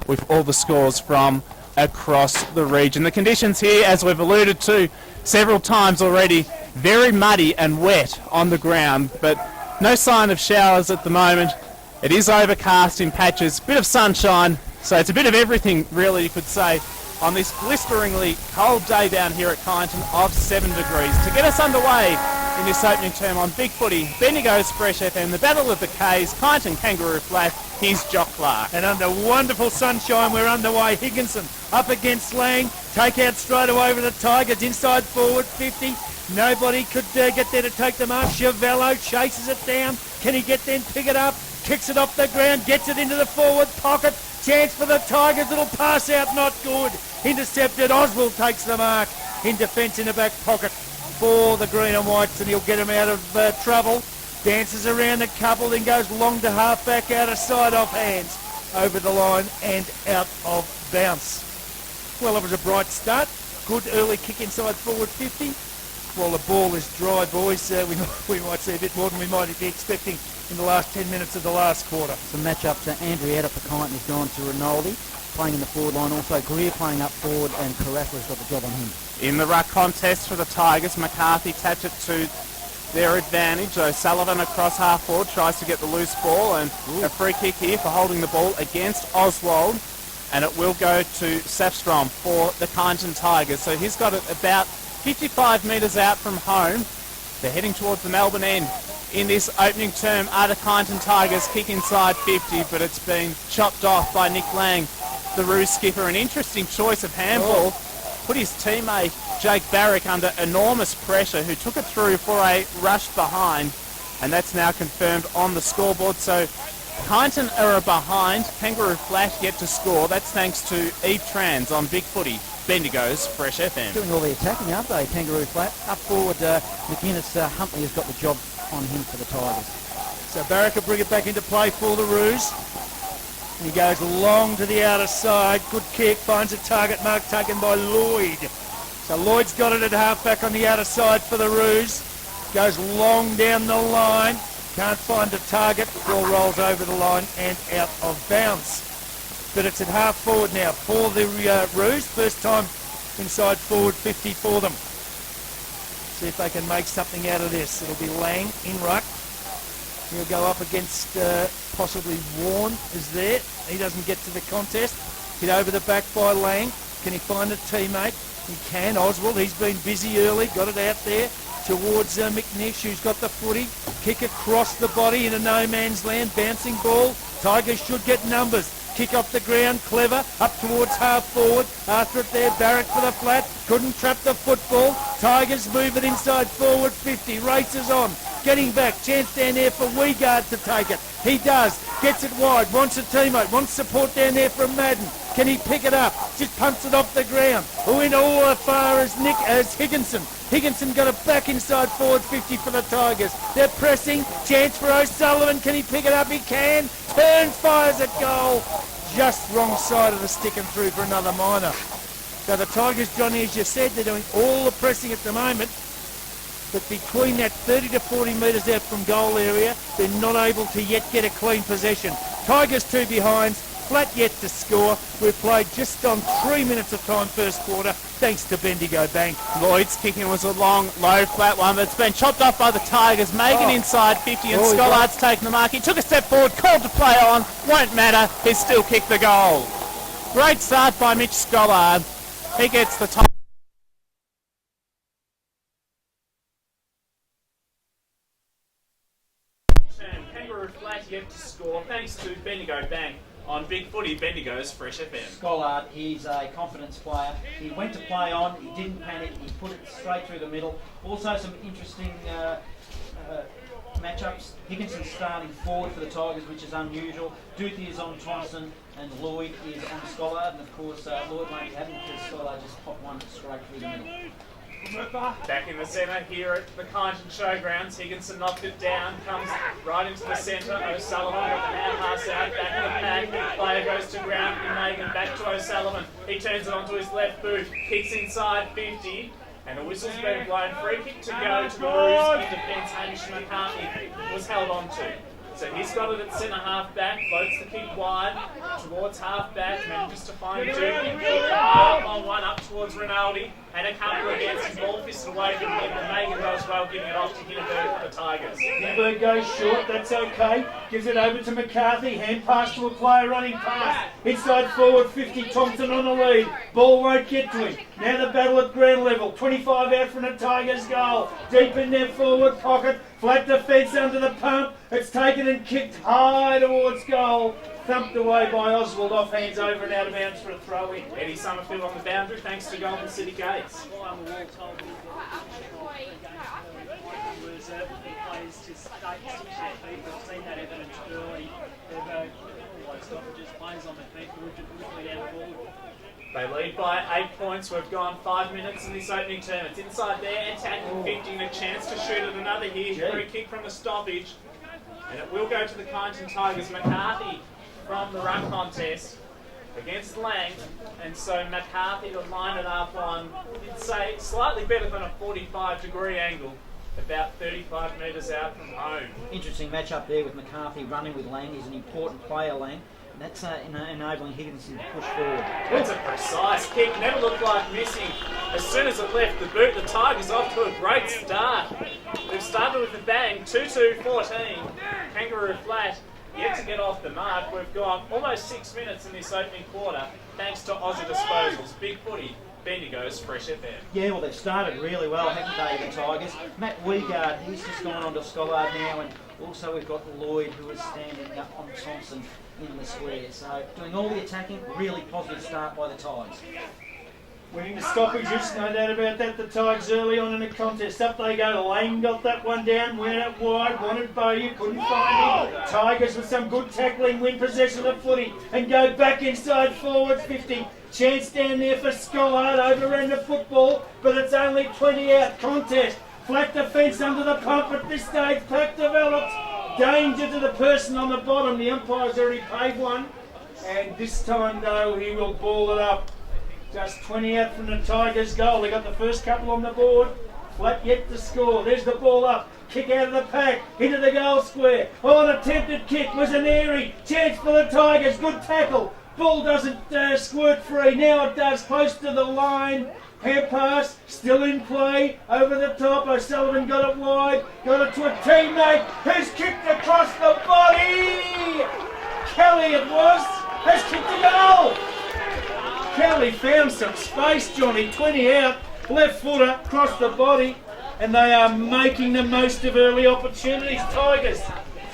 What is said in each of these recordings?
with all the scores from across the region. The conditions here, as we've alluded to several times already, very muddy and wet on the ground, but no sign of showers at the moment. It is overcast in patches, bit of sunshine, so it's a bit of everything really, you could say, on this blisteringly cold day down here at Kyneton of 7 degrees. To get us underway in this opening term on Big Footy, Bendigo's Fresh FM, the Battle of the K's, Kyneton Kangaroo Flat, here's Jock Clark. And under wonderful sunshine, we're underway. Higginson up against Lang. Take out straight away over the Tigers. Inside forward 50. Nobody could get there to take them up. Chavello chases it down. Can he get there and pick it up? Kicks it off the ground. Gets it into the forward pocket. Chance for the Tigers. It'll pass out. Not good. Intercepted. Oswald takes the mark. In defence in the back pocket for the green and whites, and he'll get him out of trouble. Dances around a couple, then goes long to half-back, out of side, off hands, over the line and out of bounce. Well, it was a bright start. Good early kick inside forward 50. Well, the ball is dry, boys. We might see a bit more than we might be expecting in the last 10 minutes of the last quarter. Some match-ups. Andrew out for Kyneton has gone to Rinaldi, playing in the forward line. Also, Greer playing up forward, and Carafa's got the job on him. In the ruck contest for the Tigers, McCarthy taps it to their advantage. O'Sullivan across half forward tries to get the loose ball, and a free kick here for holding the ball against Oswald, and it will go to Safstrom for the Kyneton Tigers. So he's got it about 55 metres out from home. They're heading towards the Melbourne end in this opening term. Are the Kyneton Tigers kick inside 50, but it's been chopped off by Nick Lang, the Roos skipper. An interesting choice of handball. Put his teammate Jake Barrick under enormous pressure, who took it through for a rush behind, and that's now confirmed on the scoreboard. So Kyneton are behind. Kangaroo Flat yet to score. That's thanks to Eve Trans on Big Footy, Bendigo's Fresh FM. Doing all the attacking, aren't they, Kangaroo Flat? Up forward, McGuinness, Huntley has got the job on him for the Tigers. So Barrick will bring it back into play for the Roos. And he goes long to the outer side. Good kick. Finds a target mark taken by Lloyd. So Lloyd's got it at half-back on the outer side for the Roos. Goes long down the line. Can't find a target. Ball rolls over the line and out of bounds. But it's at half-forward now for the Roos. First time inside forward 50 for them. See if they can make something out of this. It'll be Lang in ruck. He'll go up against possibly Warren is there. He doesn't get to the contest. Hit over the back by Lang. Can he find a teammate? He can. Oswald, he's been busy early. Got it out there towards McNish, who's got the footy. Kick across the body into no man's land. Bouncing ball. Tigers should get numbers. Kick off the ground, clever, up towards half forward. After it there, Barrett for the flat. Couldn't trap the football. Tigers move it inside forward 50. Races on. Getting back. Chance down there for Weegard to take it. He does. Gets it wide. Wants a teammate. Wants support down there from Madden. Can he pick it up? Just punts it off the ground. Who in all as far as Higginson. Higginson got it back inside forward 50 for the Tigers. They're pressing. Chance for O'Sullivan. Can he pick it up? He can. Turns, fires at goal. Just wrong side of the stick and through for another minor. So the Tigers, Johnny, as you said, they're doing all the pressing at the moment. But between that 30 to 40 metres out from goal area, they're not able to yet get a clean possession. Tigers 2 behinds. Flat yet to score. We've played just on 3 minutes of time first quarter, thanks to Bendigo Bank. Lloyd's kicking was a long, low, flat one, but it's been chopped off by the Tigers. Megan inside 50, and Schollard's taken the mark. He took a step forward, called to play on. Won't matter. He's still kicked the goal. Great start by Mitch Schollard. He gets the top. Kangaroo Flat yet to score, thanks to Bendigo Bank. On Big Footy, Bendigo's Fresh FM. Schollard, he's a confidence player. He went to play on, he didn't panic, he put it straight through the middle. Also some interesting matchups. Higginson starting forward for the Tigers, which is unusual. Duthie is on Thompson, and Lloyd is on Schollard. And of course, Lloyd won't be having because Schollard just popped one straight through the middle. Back in the centre here at the Kyneton Showgrounds. Higginson knocked it down, comes right into the centre. O'Sullivan got the hand pass out, back of the pack. Player goes to ground in Megan, back to O'Sullivan. He turns it onto his left boot, kicks inside 50. And a whistle's been blown. Free kick to go to the Roos in defence. Hamish McCartney was held on to. So he's got it at centre half back, floats the kick wide towards half back, manages to find Duke and kick on one up towards Rinaldi, and a Kangaroo against his ball fisted away from him, and Megan does well giving it off to Hindenburg for the Tigers. Hindenburg goes short, that's okay. Gives it over to McCarthy, hand pass to a player running past. Inside forward 50, Thompson on the lead. Ball won't get to him. Now the battle at ground level. 25 out from the Tigers' goal. Deep in their forward pocket. Flat defence under the pump. It's taken and kicked high towards goal. Thumped away by Oswald, off hands over and out of bounds for a throw in. Eddie Summerfield on the boundary thanks to Golden City Gates. Players to stay stick their feet. We've seen that evidence early. They've always stoppages, players on their feet, literally down forward. They lead by 8 points. We've gone 5 minutes in this opening term. It's inside there, attacking 50, and a chance to shoot at another here. Free kick from the stoppage. And it will go to the Kyneton Tigers. McCarthy from the ruck contest against Lang. And so McCarthy to line it up on, you'd say, slightly better than a 45-degree angle. About 35 metres out from home. Interesting match-up there with McCarthy running with Lang. He's an important player, Lang. And that's enabling Higginson to push forward. That's a precise kick. Never looked like missing. As soon as it left the boot, the Tigers off to a great start. They've started with a bang. 2-2-14. Kangaroo flat. Yet to get off the mark. We've got almost 6 minutes in this opening quarter. Thanks to Aussie Disposals. Big footy. Bendigo's Fresh FM. Yeah, well, they've started really well, haven't they, the Tigers? Matt Wiegard, he's just gone on to Schollard now, and also we've got Lloyd, who is standing up on Thompson in the square. So, doing all the attacking, really positive start by the Tigers. Winning the stoppages, no doubt about that. The Tigers early on in the contest. Up they go. Lane got that one down, went out wide, wanted Bowyer, couldn't find him. Tigers with some good tackling, win possession of the footy and go back inside forward 50. Chance down there for Schollard, overran the football, but it's only 20 out contest. Flat defence under the pump at this stage. Pack develops. Danger to the person on the bottom. The umpire's already paid one. And this time, though, he will ball it up. Just 20 out from the Tigers' goal. They got the first couple on the board. Flat yet to score. There's the ball up. Kick out of the pack. Into the goal square. Oh, an attempted kick was an airy. Chance for the Tigers. Good tackle. Ball doesn't squirt free. Now it does. Close to the line. Hand pass. Still in play. Over the top. O'Sullivan got it wide. Got it to a teammate. Who's kicked across the body. Kelly it was. Has kicked a goal. Kelly found some space, Johnny. 20 out. Left footer. Across the body. And they are making the most of early opportunities. Tigers.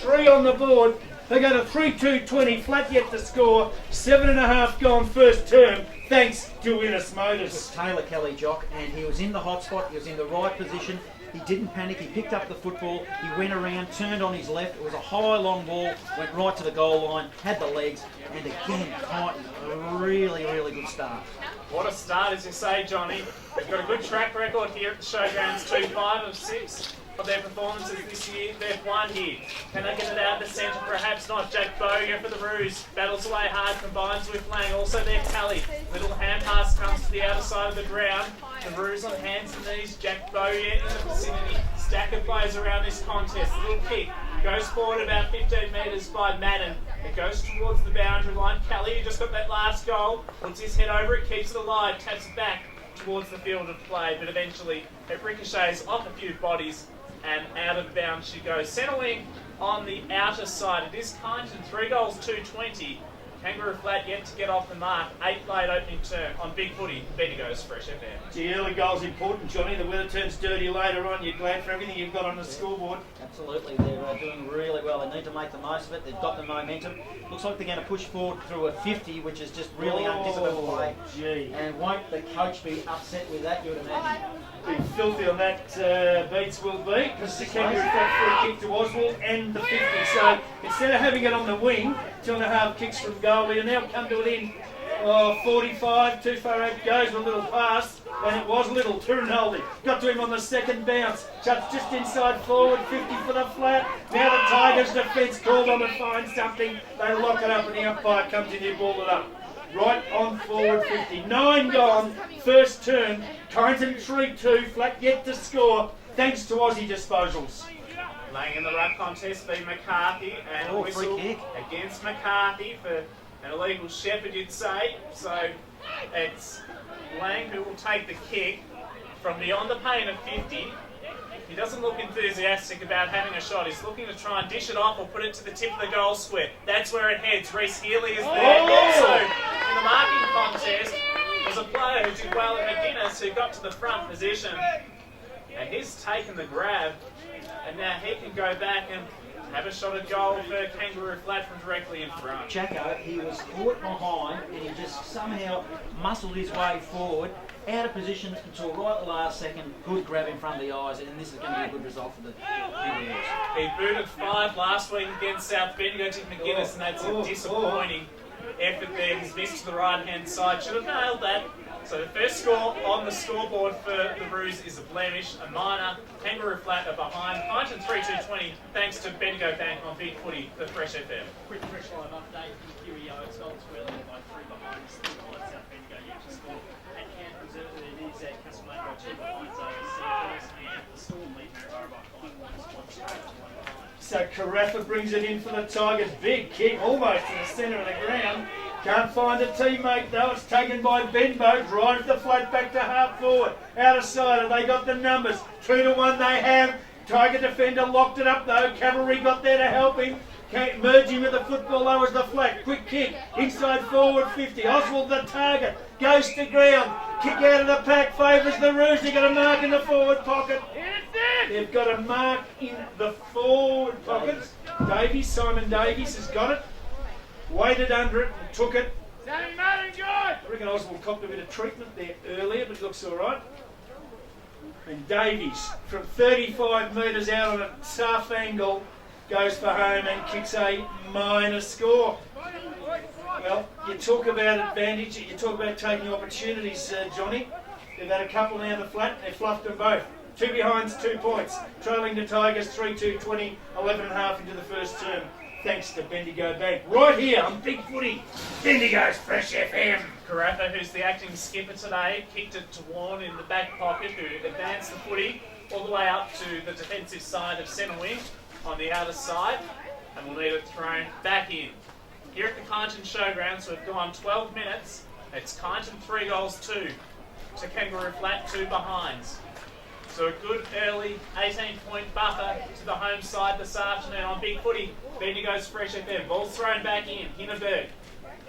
3 on the board. They go to 3-2-20, flat yet to score. 7.5 gone first term, thanks to Innes Motors. Taylor Kelly, Jock, and he was in the hot spot. He was in the right position. He didn't panic. He picked up the football. He went around, turned on his left. It was a high, long ball. Went right to the goal line. Had the legs. And again, Kyneton, a really, really good start. What a start, as you say, Johnny. They've got a good track record here at the Showgrounds. 2-5 of 6 of their performances this year. They've won here. Can they get it out of the centre? Perhaps not. Jack Bowyer for the Roos. Battles away hard, combines with Lang. Also their Tally. Little hand pass comes to the outer side of the ground. The Roos on hands and knees. Jack Bowyer in the vicinity. Stack of players around this contest. Little kick. Goes forward about 15 metres by Madden. It goes towards the boundary line. Kelly, who just got that last goal, puts his head over it, keeps it alive, taps it back towards the field of play, but eventually it ricochets off a few bodies and out of bounds she goes. Centre wing on the outer side. It is Kyneton, 3 goals, 2-20. Kangaroo flat yet to get off the mark. 8 late opening term on Big Footy. Bendigo's Fresh FM. Gee, early goal's important, Johnny. The weather turns dirty later on. You're glad for everything you've got on the scoreboard. Absolutely. They're doing really well. They need to make the most of it. They've got the momentum. Looks like they're going to push forward through a 50, which is just really undisciplined play. Gee. And won't the coach be upset with that, you would imagine? Be filthy on that, Beats will be, because the Kangaroo flat free kick to Oswald and the 50. So instead of having it on the wing, 2.5 kicks from goal, we now come to it in 45, too far out goes, a little pass, and it was little to Rinaldi. Got to him on the second bounce, just inside forward, 50 for the flat. Now the Tigers defence called on to find something, they lock it up and the umpire comes in, you ball it up. Right on forward 50. 9 gone, first turn. Kyneton 3-2, flat yet to score, thanks to Aussie Disposals. Laying in the ruck contest be McCarthy, and a whistle free kick against McCarthy for an illegal shepherd, you'd say. So it's Lang who will take the kick from beyond the paint of 50. He doesn't look enthusiastic about having a shot. He's looking to try and dish it off or put it to the tip of the goal square. That's where it heads. Reece Healy is there. Also, in the marking contest, there's a player who did well at McGuinness who got to the front position. And he's taken the grab. And now he can go back and have a shot at goal for Kangaroo Flat from directly in front. Jacko, he was caught behind and he just somehow muscled his way forward, out of position until right at the last second. Good grab in front of the eyes, and this is going to be a good result for the Kangaroos. He booted 5 last week against South Bendigo to McGuinness, and that's a disappointing effort there. He's missed to the right-hand side. Should have nailed that. So the first score on the scoreboard for the Roos is a blemish, a minor. Kangaroo Flat are behind. Kyneton 3-2-20, thanks to Bendigo Bank on Big Footy, the Fresh FM. Quick fresh line update from QEO. It's Gold's Wheeling by 3 behind. Still behind South Bendigo yet to score. At Camp Reserve, it is at Castlemaine by 2 behind. Seahorse and the Storm lead Maryborough by 5 points. 1 behind. So Carafa brings it in for the Tigers. Big kick, almost in the centre of the ground. Can't find a teammate though. It's taken by Benbow. Drives the flat back to half forward. Out of sight. Have they got the numbers? 2-1 they have. Tiger defender locked it up though. Cavalry got there to help him. Merging with the football though was the flat. Quick kick. Inside forward 50. Oswald the target. Goes to ground. Kick out of the pack. Favours the Roos. They've got a mark in the forward pocket. They've got a mark in the forward pocket. Davies, Simon Davies has got it. Waited under it and took it. I reckon Oswald copped a bit of treatment there earlier, but it looks all right. And Davies, from 35 metres out on a tough angle, goes for home and kicks a minor score. Well, you talk about advantage, you talk about taking opportunities, Johnny. They've had a couple now in the flat, they've fluffed them both. 2 behinds, 2 points. Trailing the Tigers 3-2-20, 11.5 into the first term. Thanks to Bendigo Bank. Right here on Big Footy, Bendigo's Fresh FM. Carafa, who's the acting skipper today, kicked it to Warren in the back pocket, who advanced the footy all the way up to the defensive side of centre wing on the outer side, and will need it thrown back in. Here at the Kyneton Showgrounds, we've gone 12 minutes. It's Kyneton 3-2 to Kangaroo Flat 2 behinds. So a good early 18-point buffer to the home side this afternoon on Big Footy. Bendigo's Fresh FM. Ball's thrown back in. Hindenburg.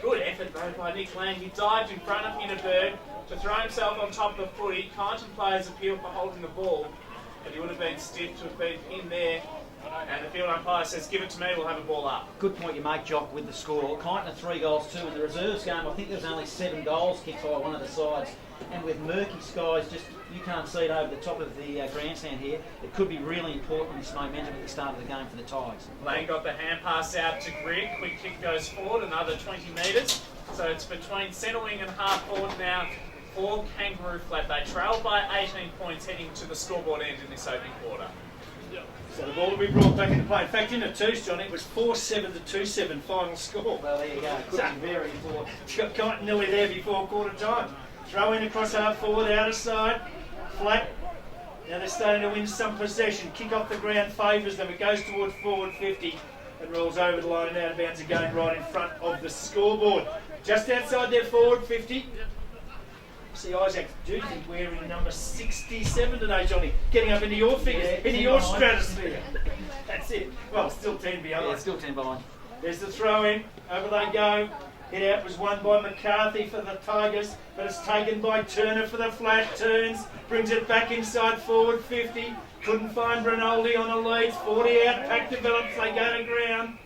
Good effort though by Nick Lang. He dived in front of Hindenburg to throw himself on top of the footy. Kyneton players appeal for holding the ball, but he would have been stiff to have been in there. And the field umpire says, give it to me, we'll have a ball up. Good point you make, Jock, with the score. Kyneton 3-2. In the reserves game, I think there was only 7 goals kicked by one of the sides. And with murky skies, just you can't see it over the top of the grandstand here. It could be really important, this momentum at the start of the game for the Tigers. Lane got the hand pass out to Grigg. Quick kick goes forward, another 20 metres. So it's between centre wing and half forward now for Kangaroo Flat. They trail by 18 points heading to the scoreboard end in this opening quarter. So the ball will be brought back into play. In fact, in a twos, Johnny, it was 4-7 to 2-7 final score. Well, there you go. It could be very important. Got nearly there before quarter time. Throw in across half forward, out of side, flat. Now they're starting to win some possession. Kick off the ground favours them. It goes towards forward 50 and rolls over the line and out of bounds again right in front of the scoreboard. Just outside their forward 50. See Isaac Doozy wearing number 67 today, Johnny. Getting up into your figures, into your stratosphere. That's it. Well, still 10 behind. Yeah, still 10 behind. There's the throw in. Over they go. Hit out was won by McCarthy for the Tigers, but it's taken by Turner for the flat. Turns, brings it back inside forward 50. Couldn't find Rinaldi on the leads. 40 out, pack develops, they go to ground.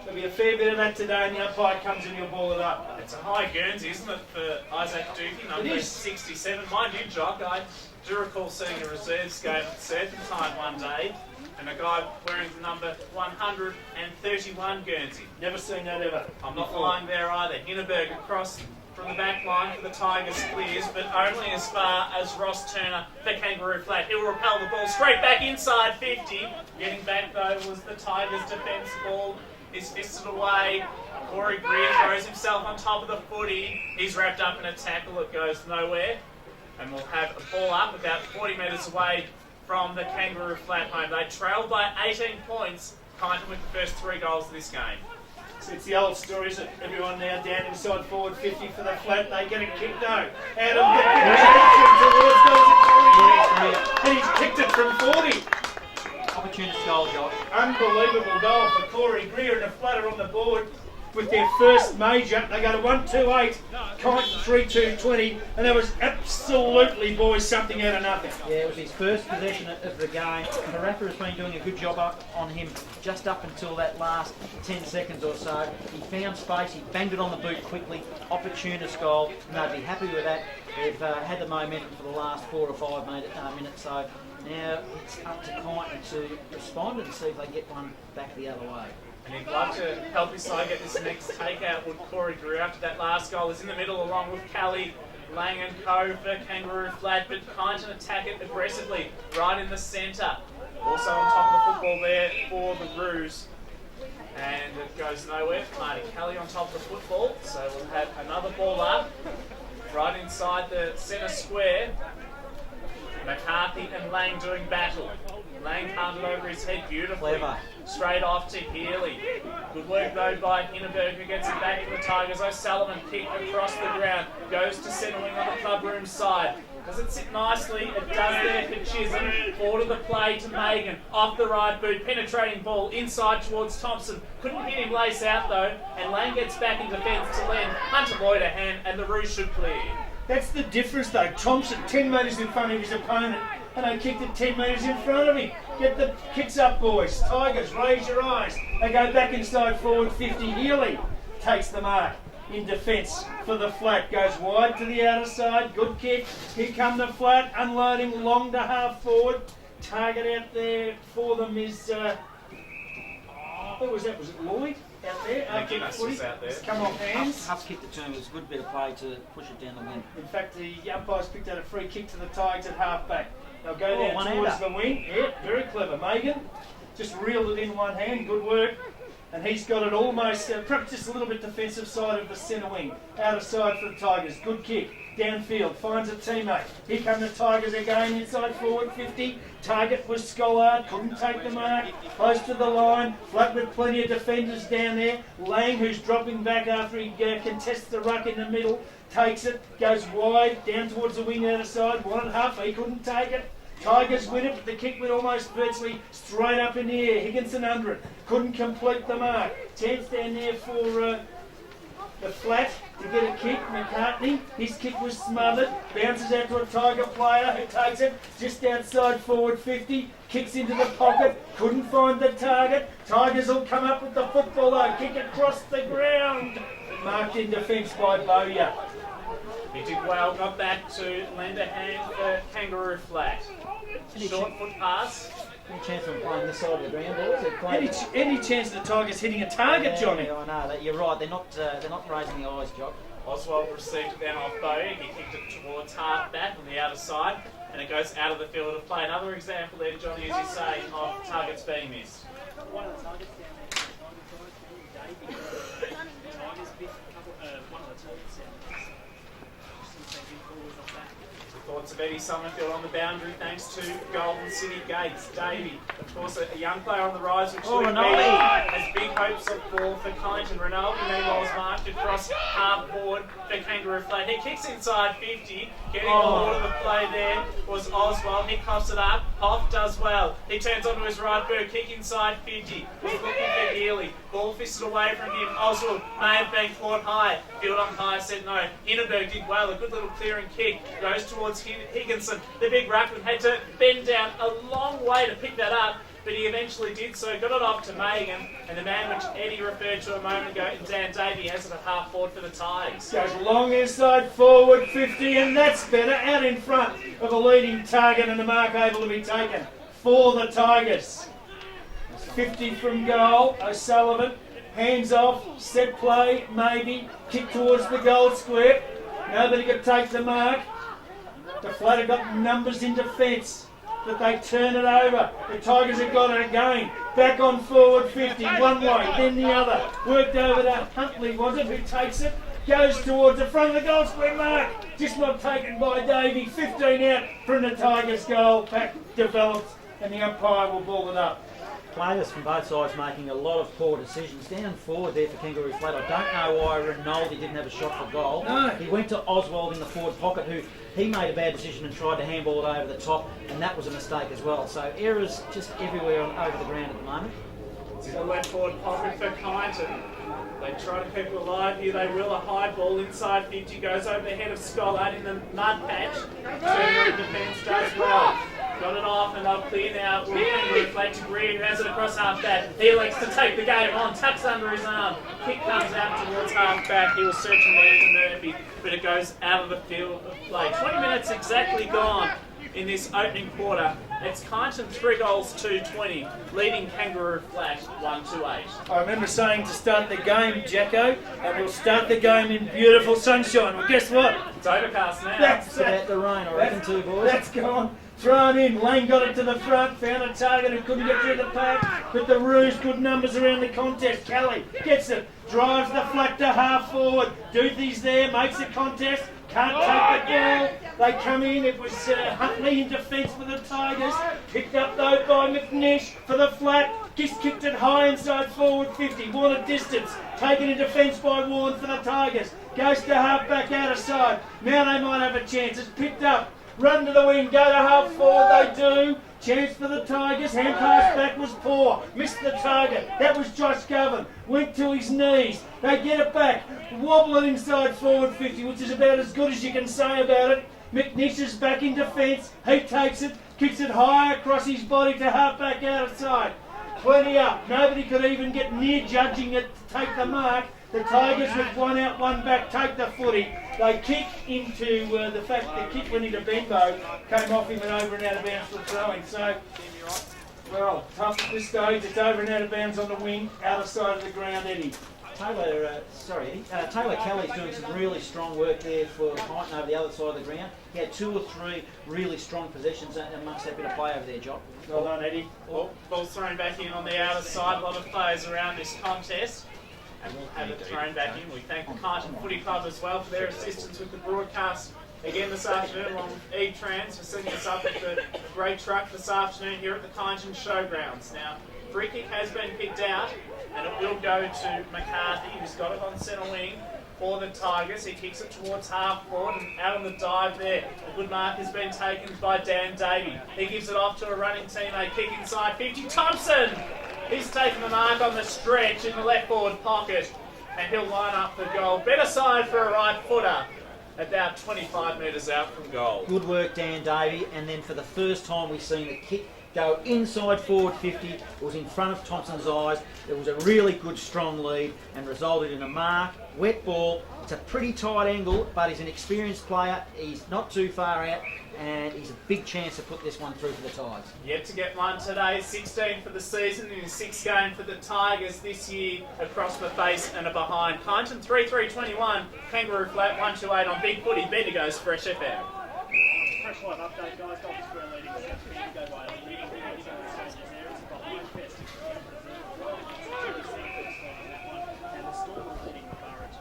There'll be a fair bit of that today, and the umpire comes in, he'll ball it up. It's a high Guernsey, isn't it, for Isaac Dookie, number 67. Mind you, Jock, I do recall seeing a reserves game at Serpentine one day, and a guy wearing the number 131 Guernsey. Never seen that ever. I'm not lying there either. Hindenburg across from the back line for the Tigers clears, but only as far as Ross Turner for Kangaroo Flat. He'll repel the ball straight back inside 50. Getting back though was the Tigers defence. Ball is fisted away. Corey Greer throws himself on top of the footy. He's wrapped up in a tackle. It goes nowhere. And we'll have a ball up about 40 metres away from the Kangaroo flat home. They trailed by 18 points, Kyneton with the first 3 goals of this game. So it's the old story, isn't it? Everyone now down inside forward 50 for the flat. They get a kick, no. Out of the towards goals, and he's kicked it from 40. Opportunist goal, Josh. Unbelievable goal for Corey Greer, and a flatter on the board with their first major. They go to 1-2-8, Kyneton 3-2-20, and that was absolutely, boys, something out of nothing. Yeah, it was his first possession of the game. Parappa has been doing a good job up on him just up until that last 10 seconds or so. He found space, he banged it on the boot quickly, opportunist goal, and they'd be happy with that. They've had the momentum for the last 4 or 5 minutes, so now it's up to Kyneton to respond and see if they get one back the other way. And he'd love to help his side get this next takeout with Corey Greer after that last goal. Is in the middle along with Callie, Lang and Co for Kangaroo flat, but Kyneton attack it aggressively right in the centre. Also on top of the football there for the Roos. And it goes nowhere. Marty Callie on top of the football. So we'll have another ball up right inside the centre square. McCarthy and Lang doing battle. Lang punted over his head beautifully. Clever. Straight off to Healy. Good work though by Hindenburg, who gets it back to the Tigers. O'Sullivan kick across the ground. Goes to centre wing on the club room side. Does it sit nicely? It does there for Chisholm. Forward of the play to Megan. Off the right boot. Penetrating ball inside towards Thompson. Couldn't hit him lace out though. And Lang gets back in defence to lend Hunter Lloyd a hand, and the Roos should clear. That's the difference though. Thompson 10 metres in front of his opponent, and they kicked it 10 metres in front of him. Get the kicks up, boys. Tigers, raise your eyes. They go back inside forward 50. Healy takes the mark in defence for the flat. Goes wide to the outer side. Good kick. Here come the flat. Unloading long to half forward. Target out there for them is... who was that? Was it Lloyd out there? Guinness was out there. It's come off hands. Huff kicked the turn. It was a good bit of play to push it down the wing. In fact, the umpires picked out a free kick to the Tigers at half-back. They'll go down one-hander. towards the wing. Yeah, very clever. Megan just reeled it in one hand. Good work. And he's got it almost, perhaps just a little bit defensive side of the centre wing. Out of side for the Tigers. Good kick. Downfield. Finds a teammate. Here come the Tigers again. Inside forward 50. Target was Schollard. Couldn't take the mark. Close to the line. Flat with plenty of defenders down there. Lang, who's dropping back after he contests the ruck in the middle. Takes it. Goes wide. Down towards the wing out of side. Wanted Huff. He couldn't take it. Tigers win it, but the kick went almost virtually straight up in the air. Higginson under it. Couldn't complete the mark. Chance down there for the flat to get a kick. McCartney, his kick was smothered. Bounces out to a Tiger player who takes it just outside forward 50. Kicks into the pocket. Couldn't find the target. Tigers will come up with the football though. Kick across the ground. Marked in defence by Bowyer. He did well, got back to lend a hand for Kangaroo flat. Short foot pass. Any chance of playing this side of the ground, boys? They're playing Any chance of the Tigers hitting a target, Johnny? Yeah, I know. You're right. They're not raising the eyes, Jock. Oswald received it then off Bowie. He kicked it towards half back on the outer side, and it goes out of the field of play. Another example there, Johnny, as you say, of targets being missed. One of the targets down there, Tigers biffed one of the targets down there. Thoughts of Eddie Summerfield on the boundary thanks to Golden City Gates. Davey, of course, a young player on the rise, which has big hopes for Kyneton. Ronaldo, meanwhile, is marked across half forward for Kangaroo flat. He kicks inside 50, getting the hold of the play there was Oswald. He coughs it up. Hoff does well. He turns onto his right boot, kick inside 50. He's looking for Healy. Ball fisted away from him. Oswald may have been caught high. Field umpire said no. Hindenburg did well. A good little clearing kick. Goes towards Higginson. The big ruckman had to bend down a long way to pick that up, but he eventually did so. Got it off to Megan, and the man which Eddie referred to a moment ago, Dan Davey, has it at half forward for the Tigers. Goes long inside forward 50, and that's better. Out in front of a leading target, and the mark able to be taken for the Tigers. 50 from goal. O'Sullivan, hands off, set play, maybe. Kick towards the goal square. Nobody could take the mark. The flat have got numbers in defence, but they turn it over. The Tigers have got it again. Back on forward 50, one way, then the other. Worked over to Huntley, was it, who takes it? goes towards the front of the goal square mark. Just not taken by Davey. 15 out from the Tigers' goal. Pack develops and the umpire will ball it up. Players from both sides making a lot of poor decisions. Down forward there for Kangaroo Flat. I don't know why Rinaldi didn't have a shot for goal. No. He went to Oswald in the forward pocket, who he made a bad decision and tried to handball it over the top, and that was a mistake as well. So errors just everywhere over the ground at the moment. The left forward pocket for Kyneton. They try to keep it alive here. They will a high ball inside 50, goes over the head of Scott in the mud patch. Turner defence does well. Got it off and they'll clear now. Kangaroo Flat to Greer, who has it across half back. He likes to take the game on, tucks under his arm. Kick comes out towards half back. He was searching there for Murphy, but it goes out of the field of play. 20 minutes exactly gone in this opening quarter. It's Kyneton 3 goals to 20, leading Kangaroo Flat 1-8. I remember saying to start the game, Jacko, and we'll start the game in beautiful sunshine. Well, guess what? It's overcast now. It's about the rain, I reckon, too, boys. That's gone. Thrown in. Lane got it to the front, found a target who couldn't get through the pack, but the Roos good numbers around the contest. Kelly gets it, drives the flat to half forward. Doothy's there, makes the contest, can't take the ball. They come in, it was Huntley in defence for the Tigers, picked up though by McNish for the flat, just kicked it high inside forward 50, Warner distance, taken in defence by Warren for the Tigers, goes to half back out of side, now they might have a chance, it's picked up, run to the wing, go to half forward, they do, chance for the Tigers, hand pass back was poor, missed the target, that was Josh Govan, went to his knees, they get it back, wobble it inside forward 50, which is about as good as you can say about it. McNish is back in defence, he takes it, kicks it high across his body to half back outside. Plenty up, nobody could even get near judging it to take the mark. The Tigers with 1 out, 1 back, take the footy. They kick into the fact the kick went into Benbow, came off him and over and out of bounds for throwing. So, well, tough at this stage, it's over and out of bounds on the wing, outer side of the ground, Eddie. Taylor Kelly's doing some really strong work there for Kyneton over the other side of the ground. He had 2 or 3 really strong possessions amongst that bit of play over there, Jock. Well done, Eddie. Ball's thrown back in on the outer side. A lot of players around this contest. And we'll have it thrown back in. We thank the Kyneton Footy Club as well for their assistance with the broadcast again this afternoon, along with E-Trans for sending us up at the great truck this afternoon here at the Kyneton Showgrounds. Now, free kick has been picked out, and it will go to McCarthy, who's got it on centre wing for the Tigers. He kicks it towards half forward and out on the dive there. A good mark has been taken by Dan Davey. He gives it off to a running teammate. Kick inside 50. Thompson! He's taken the mark on the stretch in the left forward pocket, and he'll line up for goal. Better side for a right footer, about 25 metres out from goal. Good work, Dan Davey, and then for the first time we've seen the kick go inside forward 50. It was in front of Thompson's eyes. It was a really good strong lead and resulted in a mark, wet ball. It's a pretty tight angle, but he's an experienced player. He's not too far out, and he's a big chance to put this one through for the Tigers. Yet to get one today, 16 for the season in his 6th game for the Tigers this year, across the face and a behind. Kyneton 3-3-21, Kangaroo Flat 1-8 on Big Footy. Better goes Fresh FM. Fresh Live update, guys. Dolphins were leading the South go by leading there. It's behind Fest. And the Storm are leading the Borough 2-2.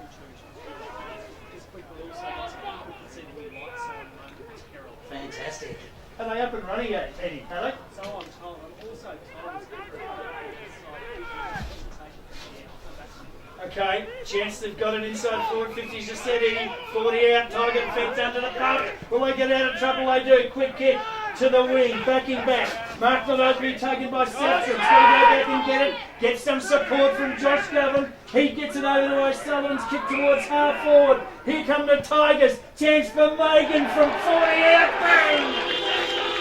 This week we'll also get some people conceding new lights on Carroll. Fantastic. Are they up and running yet, Eddie? Are they? So I'm told, I'm also told Okay, chance they've got it inside forward 50s just said Eddie. 40 out, Tiger defence under the pump. Will they get out of trouble? They do. Quick kick to the wing, backing back. Mark not open, taken by Simpson. He's going to go back and get it. Get some support from Josh Govan. He gets it over to O'Sullivan's kick towards half forward. Here come the Tigers. Chance for Megan from 40 out. Bang!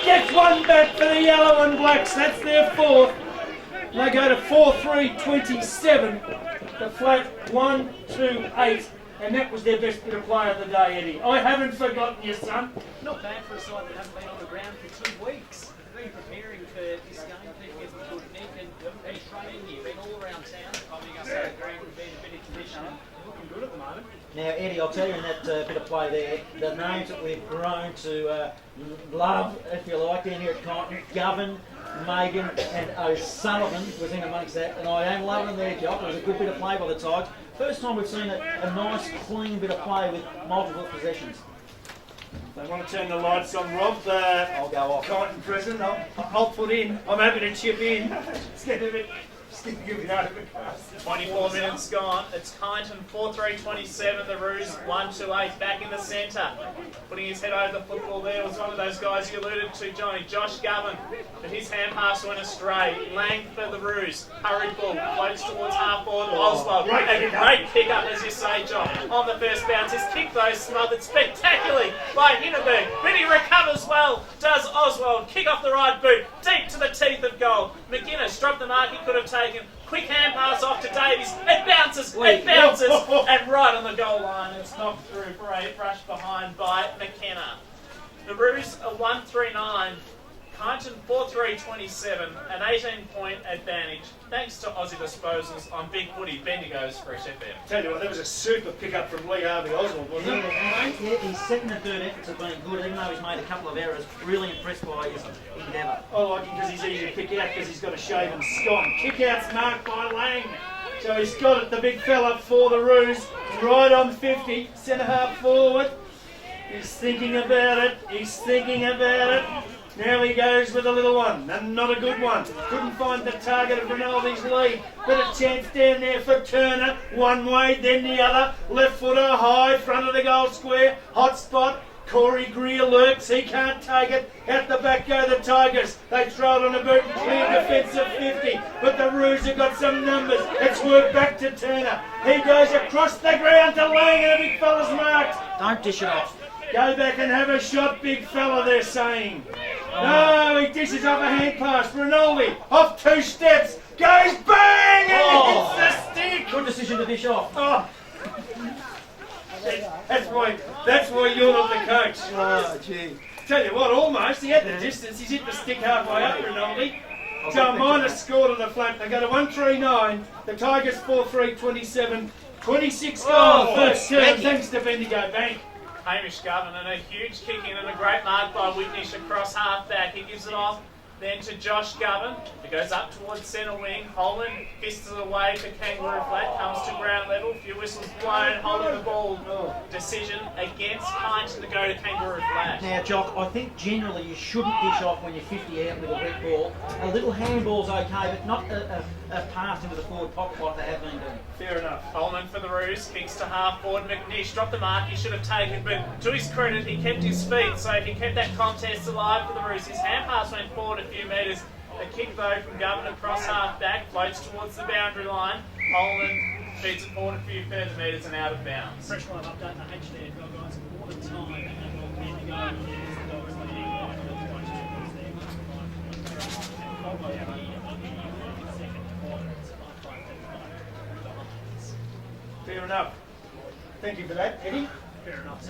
Gets one back for the yellow and blacks. That's their 4th. They go to 4-3-27. The flat 1-2-8, and that was their best bit of play of the day, Eddie. I haven't forgotten you, son. not bad for a side that hasn't been on the ground for 2 weeks. They've been preparing for this game, keeping it good nick, and been training here, been all around town, coming us out of the ground and being a bit of condition. Looking good at the moment. Now, Eddie, I'll tell you in that bit of play there, the names that we've grown to love, if you like, down here at Kyneton, Govan, Megan and O'Sullivan was in amongst that, and I am loving their job. It was a good bit of play by the Tigers. First time we've seen a nice, clean bit of play with multiple possessions. They want to turn the lights on, Rob. I'll go off. Kyneton present. I'll put in. I'm happy to chip in. It's getting a bit out of it. 24 minutes gone. It's Kyneton 4-3-27. The Roos 1-2-8 back in the centre. Putting his head over the football there was one of those guys you alluded to, Johnny. Josh Govan. But his hand pass went astray. Lang for the Roos. Hurried ball. Floats towards half forward. Oswald. A great pick up, as you say, John. On the first bounce. His kick, though, smothered spectacularly by Hindenburg. But he recovers well. Does Oswald. Kick off the right boot. Deep to the teeth of goal. McGuinness dropped the mark he could have taken. Quick hand pass off to Davies. It bounces, and right on the goal line. It's knocked through for a brush behind by McKenna. The Roos are 1-3-9. Kyneton 4-3-27, an 18-point advantage, thanks to Aussie Disposals on Big Woody, Bendigo's Fresh FM. Tell you what, that was a super pickup from Lee Harvey Oswald, wasn't it? Yeah, his second and third efforts have been good, even though he's made a couple of errors. Really impressed by his endeavour. I like him because he's easy to pick out because he's got a shaven scone. Kick out's marked by Lang. So he's got it, the big fella for the Roos, right on 50, centre half forward. He's thinking about it. Now he goes with a little one, and not a good one. Couldn't find the target of Rinaldi's lead. Bit of chance down there for Turner. One way, then the other. Left footer high, front of the goal square. Hot spot. Corey Greer lurks. He can't take it. Out the back go the Tigers. They throw it on the boot and clear defensive 50. But the Roos have got some numbers. It's worked back to Turner. He goes across the ground to Lang, and a big fella's marked. Don't dish it off. Go back and have a shot, big fella, they're saying. No, he dishes off a hand pass. Rinaldi, off 2 steps, goes bang, and hits the stick. Good decision to dish off. Oh. That's why you're not the coach. Oh, gee. Tell you what, almost, he had the distance. He's hit the stick halfway up, Rinaldi. So a minus score to the flat. They go to 1-3-9. The Tigers 4-3-27. 26 goals. First term, thanks to Bendigo Bank. Hamish Govan, and a huge kick in and a great mark by Whitnish across half back. He gives it off then to Josh Govan. It goes up towards centre wing. Holland fists it away to Kangaroo Flat. Comes to ground level. Few whistles blown. Holding the ball. Decision against Kyneton to go to Kangaroo Flat. Now, Jock, I think generally you shouldn't dish off when you're 50 out with a wet ball. A little handball's okay, but not a pass into the forward pocket like they have been doing. Fair enough. Coleman for the Roos, kicks to half forward. McNish dropped the mark he should have taken, but to his credit, he kept his feet, so he kept that contest alive for the Roos. His hand pass went forward a few metres. A kick, though, from Govan across half back, floats towards the boundary line. Coleman feeds it forward a few further metres and out of bounds. Fresh live update in the HDFL guys. Quarter time and we'll keep going. The Dogs leading Fair enough. Thank you for that, Eddie. Fair enough.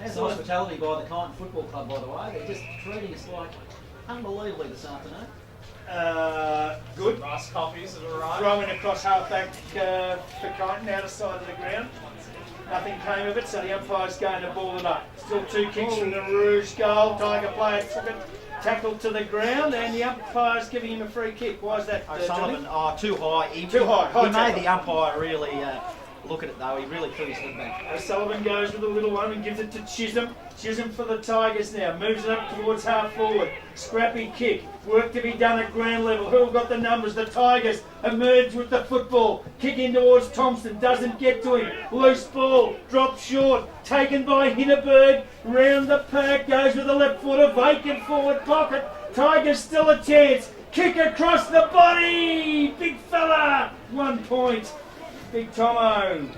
How's the hospitality by the Kyneton Football Club, by the way? They're just treating us like unbelievably this afternoon. Good. Rice coffees have arrived. Throwing across half back for Kyneton, out of side of the ground. Nothing came of it, so the umpire's going to ball it up. Still 2 kicks from the Rouge goal. Tiger player took it, tackled to the ground, and the umpire's giving him a free kick. Why is that, O'Sullivan, too high. Too high. He made the umpire really look at it though. He really threw his head back. O'Sullivan goes with a little one and gives it to Chisholm. Chisholm for the Tigers now. Moves it up towards half forward. Scrappy kick. Work to be done at ground level. Who got the numbers? The Tigers emerge with the football. Kick in towards Thompson. Doesn't get to him. Loose ball. Dropped short. Taken by Hindenburg. Round the pack. Goes with the left footer. Vacant forward pocket. Tigers still a chance. Kick across the body. Big fella. 1 point. Big Tomo.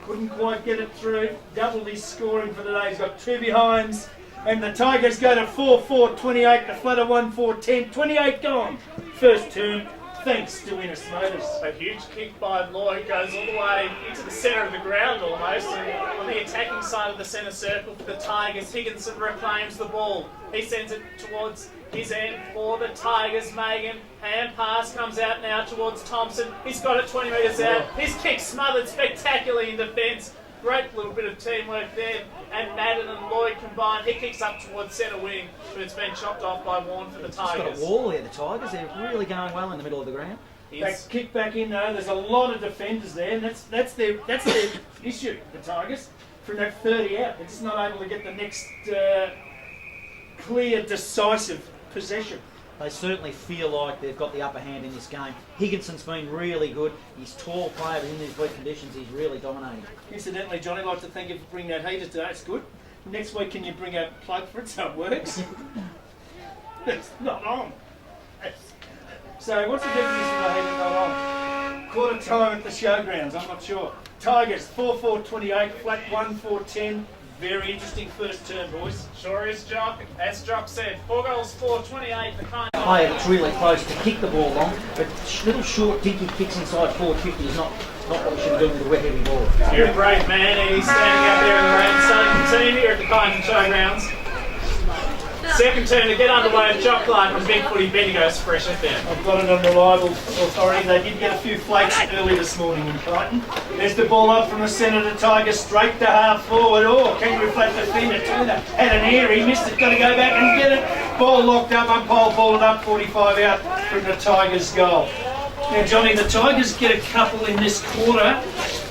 Couldn't quite get it through. Doubled his scoring for the day. He's got 2 behinds. And the Tigers go to 4-4-28. The Flatter 1-4-10. 28 gone. First term. Thanks to Innes Motors. A huge kick by Lloyd goes all the way into the centre of the ground almost. And on the attacking side of the centre circle for the Tigers, Higginson reclaims the ball. He sends it towards his end for the Tigers. Megan, hand pass comes out now towards Thompson. He's got it 20 metres out. His kick smothered spectacularly in defence. Great little bit of teamwork there. And Madden and Lloyd combined. He kicks up towards centre wing, but it's been chopped off by Warren for the Just got Tigers. a wall there, the Tigers. They're really going well in the middle of the ground. Back, kick back in though. There's a lot of defenders there, and that's their issue. The Tigers from that 30 out, they're just not able to get the next clear, decisive possession. They certainly feel like they've got the upper hand in this game. Higginson's been really good. He's tall player, but in these weak conditions, he's really dominating. Incidentally, Johnny, I'd like to thank you for bringing that heater today. It's good. Next week, can you bring a plug for it so it works? It's not on. So, what's the definition of a heater not on? Quarter time at the showgrounds, I'm not sure. Tigers, 4-4-28, flat 1-4-10. Very interesting first term, boys. Sure is, Jock. As Jock said, 4 goals, 4-28. The kind. It's really close to kick the ball long, but little short dinky kicks inside 450 is not what we should be doing with a wet heavy ball. You're a brave man, and he's standing out there in the rain, starting the team here at the Kyneton Showgrounds. Second turn to get underway with Jock Clark and Big Footy Bendigo's fresh at them. I've got it on reliable authority. They did get a few flakes early this morning in Kyneton. There's the ball up from the centre of the Tigers, straight to half forward. Oh, Kangaroo flat defender Turner had an air. He missed it. Got to go back and get it. Ball locked up. Umpire balled up. 45 out from the Tigers' goal. Now, Johnny, the Tigers get a couple in this quarter.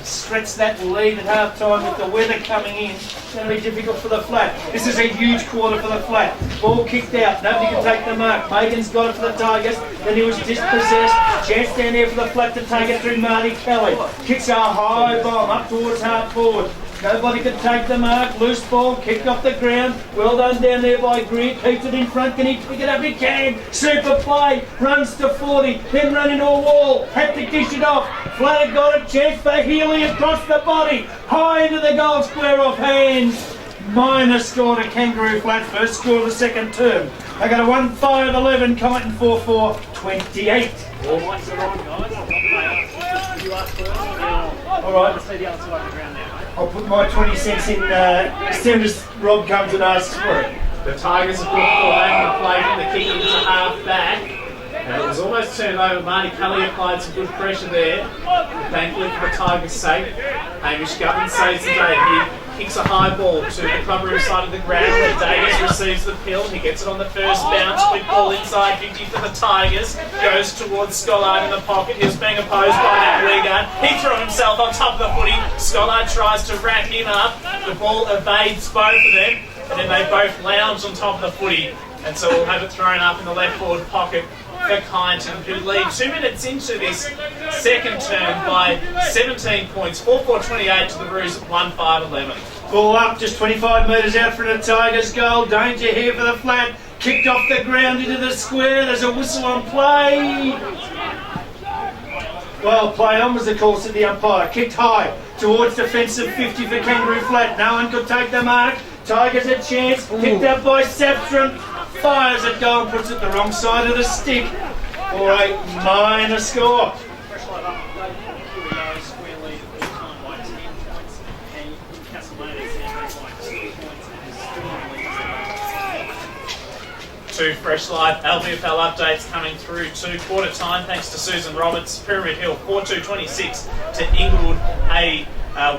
Stretch that lead at half time with the weather coming in. It's going to be difficult for the flat. This is a huge quarter for the flat. Ball kicked out. Nobody can take the mark. Megan's got it for the Tigers. Then he was dispossessed. Chance down there for the flat to take it through Marty Kelly. Kicks a high bomb up towards half forward. Nobody can take the mark. Loose ball, kicked off the ground. Well done down there by Greer. Keeps it in front. Can he pick it up? He can. Super play. Runs to 40. Then run into a wall. Had to dish it off. Flatter got a chance for Healy across the body. High into the goal square off hands. Minor score to Kangaroo Flat. First score of the second term. I got a 1-5-11. Kyneton 4-4-28. All mics are on, guys. You ask first. All right. Let's see the other side of the ground now, mate. I'll put my 20 cents in as soon as Rob comes and asks for it. The Tigers have put the ball over the plate and the kick into half back. And it was almost turned over. Marty Kelly applied some good pressure there. Thankfully for the Tigers' sake, Hamish Gutman saves the day. He kicks a high ball to the clubroom side of the ground where Davis receives the pill. He gets it on the first bounce. Quick ball inside 50 for the Tigers. Goes towards Scollard in the pocket. He was being opposed by that Wigan. He threw himself on top of the footy. Scollard tries to rack him up. The ball evades both of them. And then they both lounge on top of the footy. And so we'll have it thrown up in the left forward pocket for Kyneton, who lead 2 minutes into this second term by 17 points, 4-4-28 to the Roos, 1-5-11. Ball up, just 25 metres out for the Tigers' goal. Danger here for the flat. Kicked off the ground into the square. There's a whistle on play. Well, play on was the call to the umpire. Kicked high towards defensive 50 for Kangaroo Flat. No one could take the mark. Tigers a chance. Picked up by Sapstrom. Fires at goal and puts it the wrong side of the stick. For a minor score. Fresh light up. Here we go. Square lead at the time by 10 points. And Castlemaine is by 2 points and is still in the lead. Two fresh live LVFL updates coming through to quarter time thanks to Susan Roberts. Pyramid Hill 4-2-26 to Inglewood, a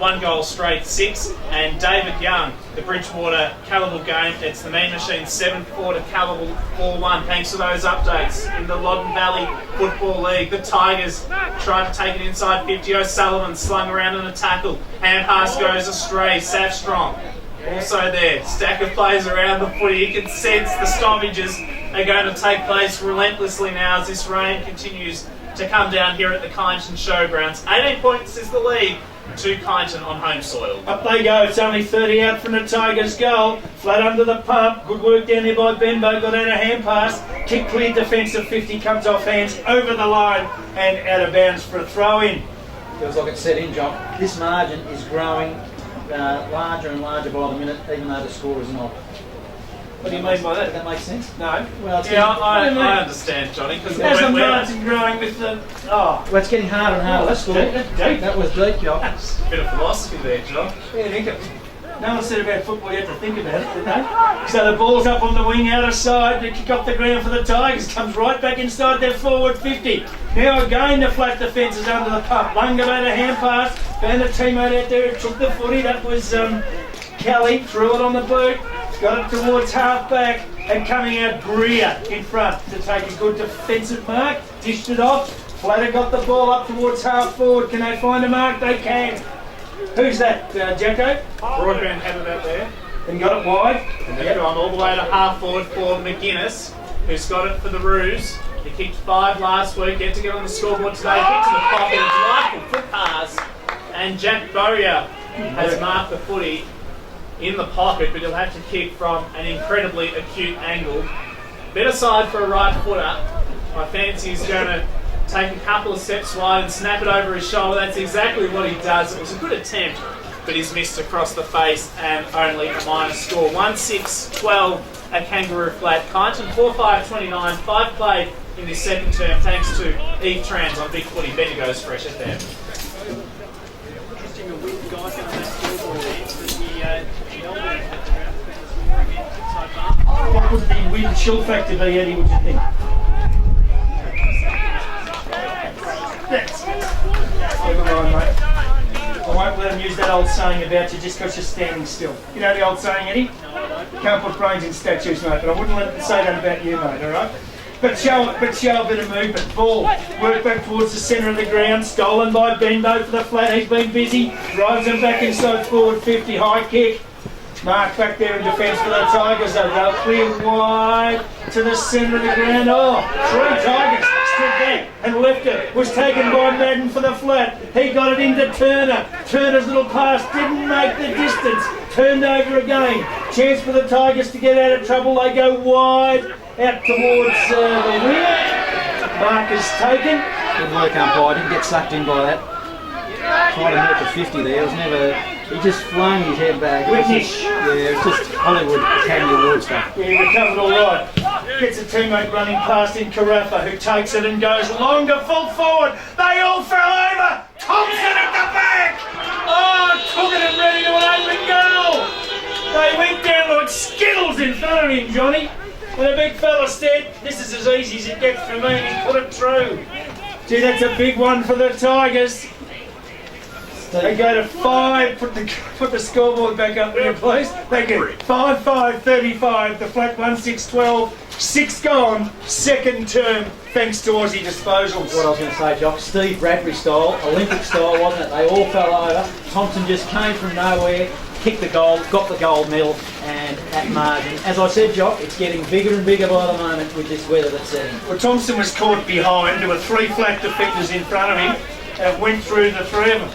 1 goal straight 6, and David Young, the Bridgewater Calibre game. It's the Mean Machine 7-4 to Calibre 4-1. Thanks to those updates in the Loddon Valley Football League. The Tigers trying to take it inside 50. O'Sullivan slung around in a tackle. Hand pass goes astray. Sav Strong also there. Stack of players around the footy. You can sense the stoppages are going to take place relentlessly now as this rain continues to come down here at the Kyneton Showgrounds. 18 points is the lead to Kyneton on home soil. Up they go. It's only 30 out from the Tigers' goal. Flat under the pump. Good work down there by Benbow. Got out a hand pass. Kick clear defensive 50. Comes off hands over the line and out of bounds for a throw in. Feels like it's set in, John. This margin is growing larger and larger by the minute, even though the score is not. What do you mean by that? Does that make sense? No. Well, it's Yeah, getting, I understand, Johnny. Because As the margin growing with the... Oh. well, it's getting harder and harder. That's deep. That's deep. That was deep, John. bit of philosophy there, John. Yeah, think of it. No one said about football, you have to think about it, did they? So the ball's up on the wing, outer side, to kick off the ground for the Tigers, comes right back inside their forward 50. Now again the flat defence is under the pump. Lunga made a hand pass, found a teammate out there who took the footy, that was Kelly, threw it on the boot, got it towards half back, and coming out Greer in front to take a good defensive mark, dished it off. Flatter got the ball up towards half forward. Can they find a mark? They can. Who's that, Jacko? Broadband had it out there. And got it wide. And they've gone all the way to half forward for McGuinness, who's got it for the Roos. He kicked 5 last week, yet to get on the scoreboard today. Kicked to the pocket, a delightful foot pass. And Jack Bowyer has marked the footy in the pocket, but he'll have to kick from an incredibly acute angle. Bit aside for a right footer. I fancy he's going to take a couple of steps wide and snap it over his shoulder. That's exactly what he does. It was a good attempt, but he's missed across the face and only a minor score. 1-6-12 at Kangaroo Flat. Kyneton 4-5-29. 5 played in this second term thanks to Eve Trans on Big Footy. Bendigo's fresh at there. Interesting, a weird guy going on that scoreboard there, but the elbow at the ground defenders will bring it so far. What would the wind chill factor be, Eddie? What do you think? Never mind, mate. I won't let him use that old saying about you just because you're standing still. You know the old saying, Eddie? You can't put brains in statues, mate, but I wouldn't let them say that about you, mate, alright? But show a bit of movement. Ball, work back towards the centre of the ground, stolen by Bendo for the flat, he's been busy, drives him back inside forward 50, high kick. Mark back there in defence for the Tigers, they'll clear wide to the centre of the ground. Oh, 3 Tigers stood back and left it. Was taken by Madden for the flat. He got it into Turner. Turner's little pass didn't make the distance. Turned over again. Chance for the Tigers to get out of trouble. They go wide out towards the wing. Mark is taken. Good work, umpire. Didn't get sucked in by that. Trying to milk the 50 there. It was never. He just flung his head back. Whitnish. Yeah, it's just Hollywood Academy Award stuff. Yeah, he recovered all right. Gets a teammate running past in Carafa, who takes it and goes longer, full forward. They all fell over. Thompson at the back. Oh, took it and ready to an open goal. They went down like skittles in front of him, Johnny. And the big fella said, "This is as easy as it gets for me," and he put it through. Gee, that's a big one for the Tigers. They go to 5, put the scoreboard back up there, please. Thank you. 5-5-35, the flat 1-6-12, 6 gone, second term, thanks to Aussie disposals. What I was going to say, Jock, Steve Bradbury style, Olympic style, wasn't it? They all fell over. Thompson just came from nowhere, kicked the goal, got the gold medal, and at margin. As I said, Jock, it's getting bigger and bigger by the moment with this weather that's setting. Well, Thompson was caught behind. There were 3 flat defenders in front of him and went through the 3 of them.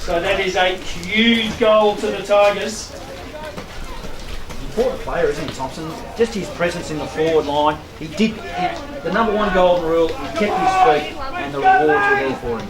So that is a huge goal to the Tigers. Important player, isn't he, Thompson? Just his presence in the forward line. He did the number 1 golden rule. He kept his feet, and the rewards were there for him.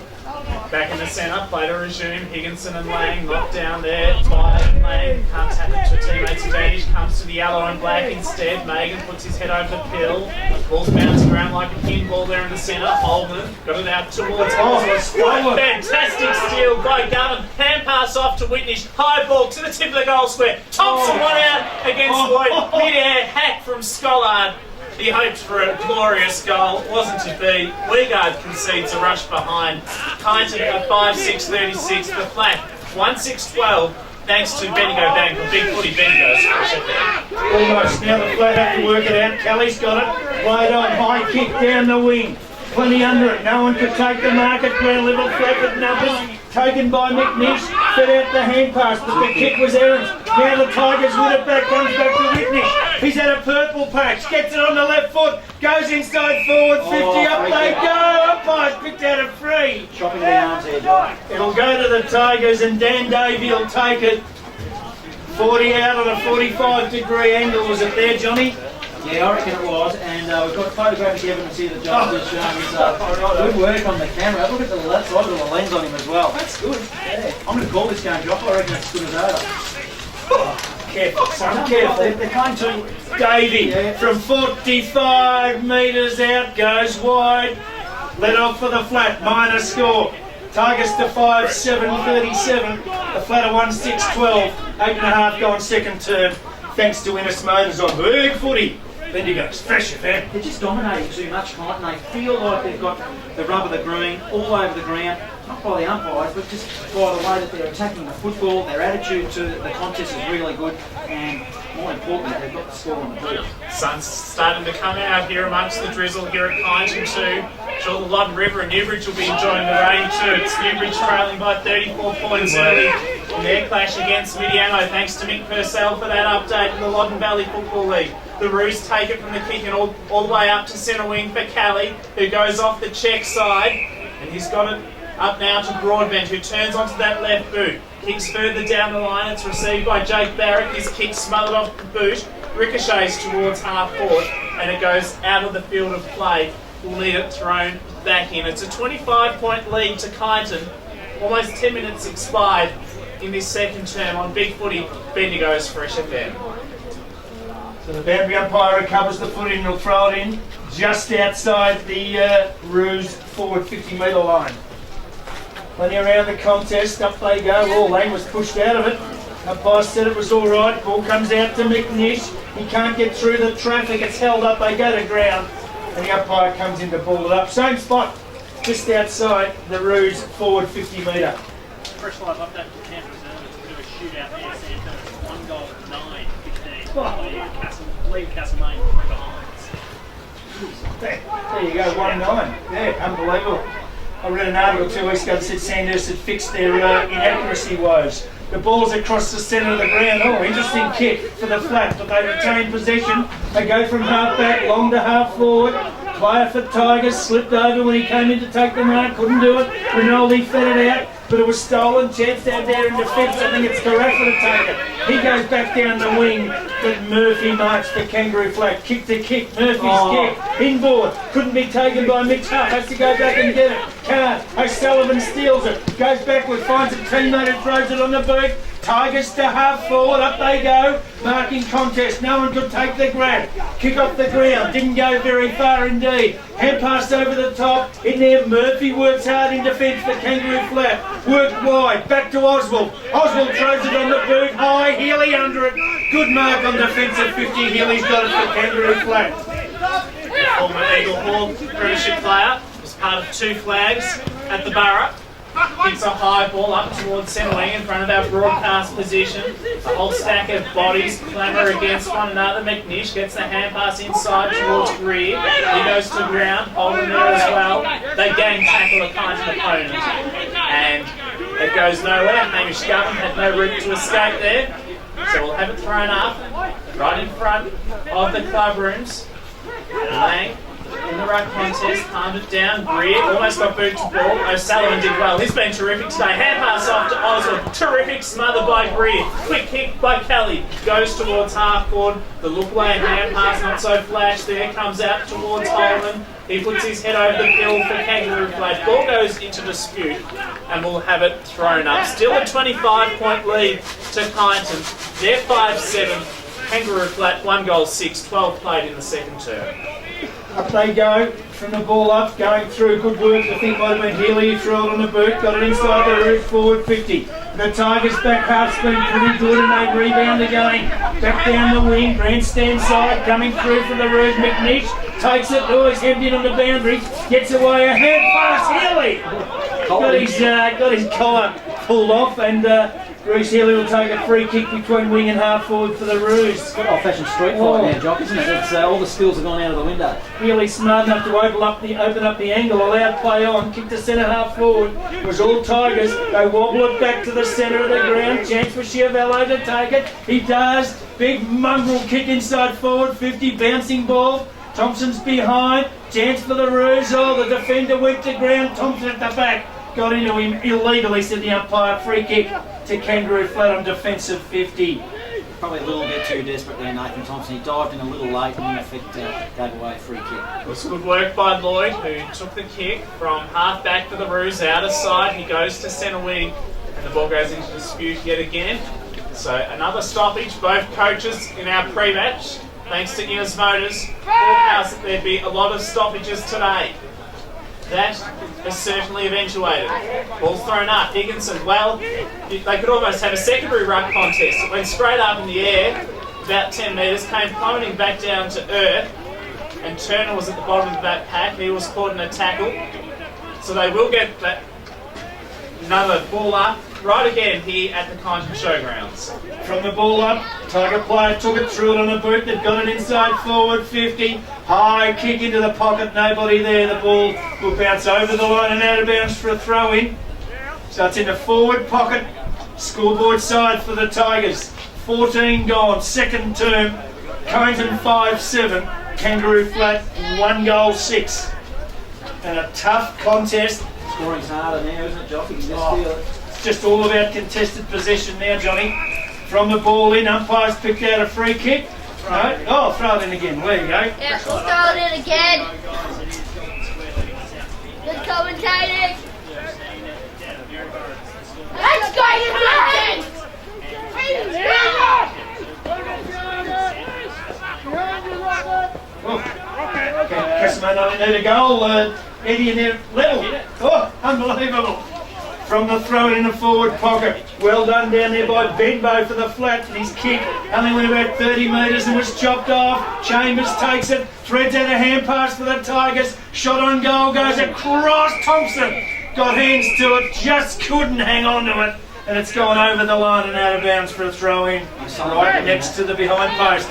Back in the centre, play to resume. Higginson and Lang knocked down there. Tyler Lang can't tap it to a teammate's advantage. Comes to the yellow and black instead. Megan puts his head over the pill. Ball's bouncing around like a pinball there in the centre. Holden got it out towards Oswald. Fantastic steal by Gavin. Hand pass off to Whitnish. High ball to the tip of the goal square. Thompson one out against Lloyd. Mid-air hack from Scollard. He hoped for a glorious goal. Wasn't to be. Weigard concedes a rush behind. Kyneton at 5-6-36. The flat 1-6-12. Thanks to Bendigo Bank for Big Footy Bendigo's fresh at there. Almost. Now the flat have to work it out. Kelly's got it. Played on. High kick down the wing. Plenty under it. No one could take the mark at ground level. Flat with numbers. Taken by McNish. Fed out the hand pass, but the kick was errant. Now the Tigers with it back. Comes back to Whitnish. He's had a purple patch. Gets it on the left foot. Goes inside forward. 50 up they go. Umpire's picked out a free. Chopping the arms there, Jock. It'll go to the Tigers and Dan Davey will take it. 40 out on a 45-degree angle. Was it there, Johnny? Yeah, I reckon it was, and we've got photographic evidence here that Jock has shown his good work on the camera. Look at the left side of the lens on him as well. That's good. Yeah. I'm going to call this game, Jock. I reckon it's as good as over. Careful, son, careful. They're going to Davey from 45 metres out, goes wide. Let off for the flat, minor score. Tigers to 5-7-37. The flat of 1-6-12. 8.5 gone second term. Thanks to Innes Motors on Big Footy. Bendigo's fresh affair. They're just dominating too much, Crichton. They feel like they've got the rub of the green all over the ground, not by the umpires, but just by the way that they're attacking the football. Their attitude to the contest is really good, and more importantly, they've got the score on the board. Sun's starting to come out here amongst the drizzle here at Kyneton too. Sure, the Loddon River and Newbridge will be enjoying the rain too. It's Newbridge trailing by 34 points early in their clash against Midiamo. Thanks to Mick Purcell for that update in the Loddon Valley Football League. The Roos take it from the kick and all the way up to centre wing for Callie, who goes off the check side, and he's got it up now to Broadbent, who turns onto that left boot. Kicks further down the line. It's received by Jake Barrett. His kick smothered off the boot, ricochets towards half forward, and it goes out of the field of play. We'll need it thrown back in. It's a 25-point lead to Kyneton. Almost 10 minutes expired in this second term on Big Footy. Bendigo's fresh FM. So the boundary umpire recovers the footy and will throw it in just outside the Roos forward 50-metre line. Plenty around the contest, up they go. Oh, Lang was pushed out of it. Umpire said it was all right. Ball comes out to McNish. He can't get through the traffic. It's held up. They go to ground. And the umpire comes in to ball it up. Same spot, just outside the Roos forward 50-metre. Fresh live update from Camp Reserve. It's a bit of a shootout there. Santo, 1 goal, 9-15. Lead Castlemaine 3 behinds. There you go, 1-9. Yeah, unbelievable. I read an article 2 weeks ago that said Sandhurst had fixed their inaccuracy woes. The ball's across the centre of the ground. Oh, interesting kick for the flat, but they retain possession. They go from half back, long to half forward. Player for Tigers slipped over when he came in to take the mark, couldn't do it. Rinaldi fed it out, but it was stolen. Chance down there in defence. I think it's Carafa to take it. He goes back down the wing, but Murphy marks the Kangaroo flag. Kick to kick, Murphy's kick. Inboard, couldn't be taken by Mitch Huff. Has to go back and get it. Can't. O'Sullivan steals it. Goes backward, finds a teammate and throws it on the boot. Tigers to half forward, up they go. Marking contest, no one could take the grab. Kick off the ground, didn't go very far indeed. Hand passed over the top, in there Murphy works hard in defence for Kangaroo flat. Worked wide, back to Oswald. Oswald throws it on the boot, high, Healy under it. Good mark on defence at 50, Healy's got it for Kangaroo flat. The former Eagle Hawk premiership player was part of 2 flags at the Borough. Kicks a high ball up towards centre wing in front of our broadcast position. A whole stack of bodies clamour against one another. McNish gets the hand pass inside towards Greer. He goes to ground, holding there as well. They gang tackle a kind of opponent. And it goes nowhere. Hamish Govern had no route to escape there. So we'll have it thrown up right in front of the club rooms. Lang in the ruck contest, palmed it down. Greer almost got booted to ball. O'Sullivan did well. He's been terrific today. Hand pass off to Oswald. Terrific smother by Greer. Quick kick by Kelly. Goes towards half forward. The look away and hand pass not so flash there. Comes out towards Holman. He puts his head over the bill for Kangaroo flag. Ball goes into dispute and we'll have it thrown up. Still a 25-point lead to Kyneton. They're 5-7. Kangaroo flat, 1 goal 6. 12 played in the second term. Up they go, from the ball up, going through, good work, I think might have been Healy, threw it on the boot, got it inside the route, forward 50. The Tigers back half's been pretty good and they rebound again. Back down the wing, grandstand side, coming through from the route, McNish, takes it, oh, he's hemmed in on the boundary, gets away, a hand pass, Healy! Got his collar pulled off and Bruce Healy will take a free kick between wing and half forward for the Roos. Good old-fashioned street fight now, Jock, isn't it? It's, all the skills have gone out of the window. Healy smart enough to open up the angle, allowed play on, kick to centre half forward. It was all Tigers. They wobble it back to the centre of the ground. Chance for Chiavello to take it. He does. Big mongrel kick inside forward, 50, bouncing ball. Thompson's behind. Chance for the Roos. Oh, the defender went to ground. Thompson at the back. Got into him illegally, said the umpire. Free kick to Kangaroo flat on defensive 50. Probably a little bit too desperate there, Nathan Thompson. He dived in a little late and in effect gave away a free kick. It was good work by Lloyd, who took the kick from half back for the Roos, outer side. He goes to centre wing and the ball goes into dispute yet again. So another stoppage, both coaches in our pre-match, thanks to Innes Motors, forecast that there'd be a lot of stoppages today. That has certainly eventuated. Ball thrown up. Higginson, well, they could almost have a secondary ruck contest. It went straight up in the air. about 10 metres, came plummeting back down to earth, and Turner was at the bottom of that pack. He was caught in a tackle. So they will get that another ball up right again here at the Kyneton Showgrounds. From the ball up, Tiger player took it through it on a boot. They've got it inside forward 50. High kick into the pocket. Nobody there. The ball will bounce over the line and out of bounds for a throw in. So it's in the forward pocket. Scoreboard side for the Tigers. 14 gone. Second term. Kyneton 5-7. Kangaroo Flat 1 goal 6. And a tough contest. Scoring's harder now, isn't it, Jock? You can just feel it. It's just all about contested possession now, Johnny. From the ball in, umpires picked out a free kick. Right. Oh, throw it in again. There you go. Yeah, we'll throw it in again. Good commentating. Let's go, you Casimir not need a goal. Eddie in there level. Oh, unbelievable. From the throw in the forward pocket. Well done down there by Benbow for the flat. And his kick only went about 30 metres and was chopped off. Chambers takes it. Threads out a hand pass for the Tigers. Shot on goal goes across. Thompson got hands to it. Just couldn't hang on to it. And it's gone over the line and out of bounds for a throw in. Right next to the behind post.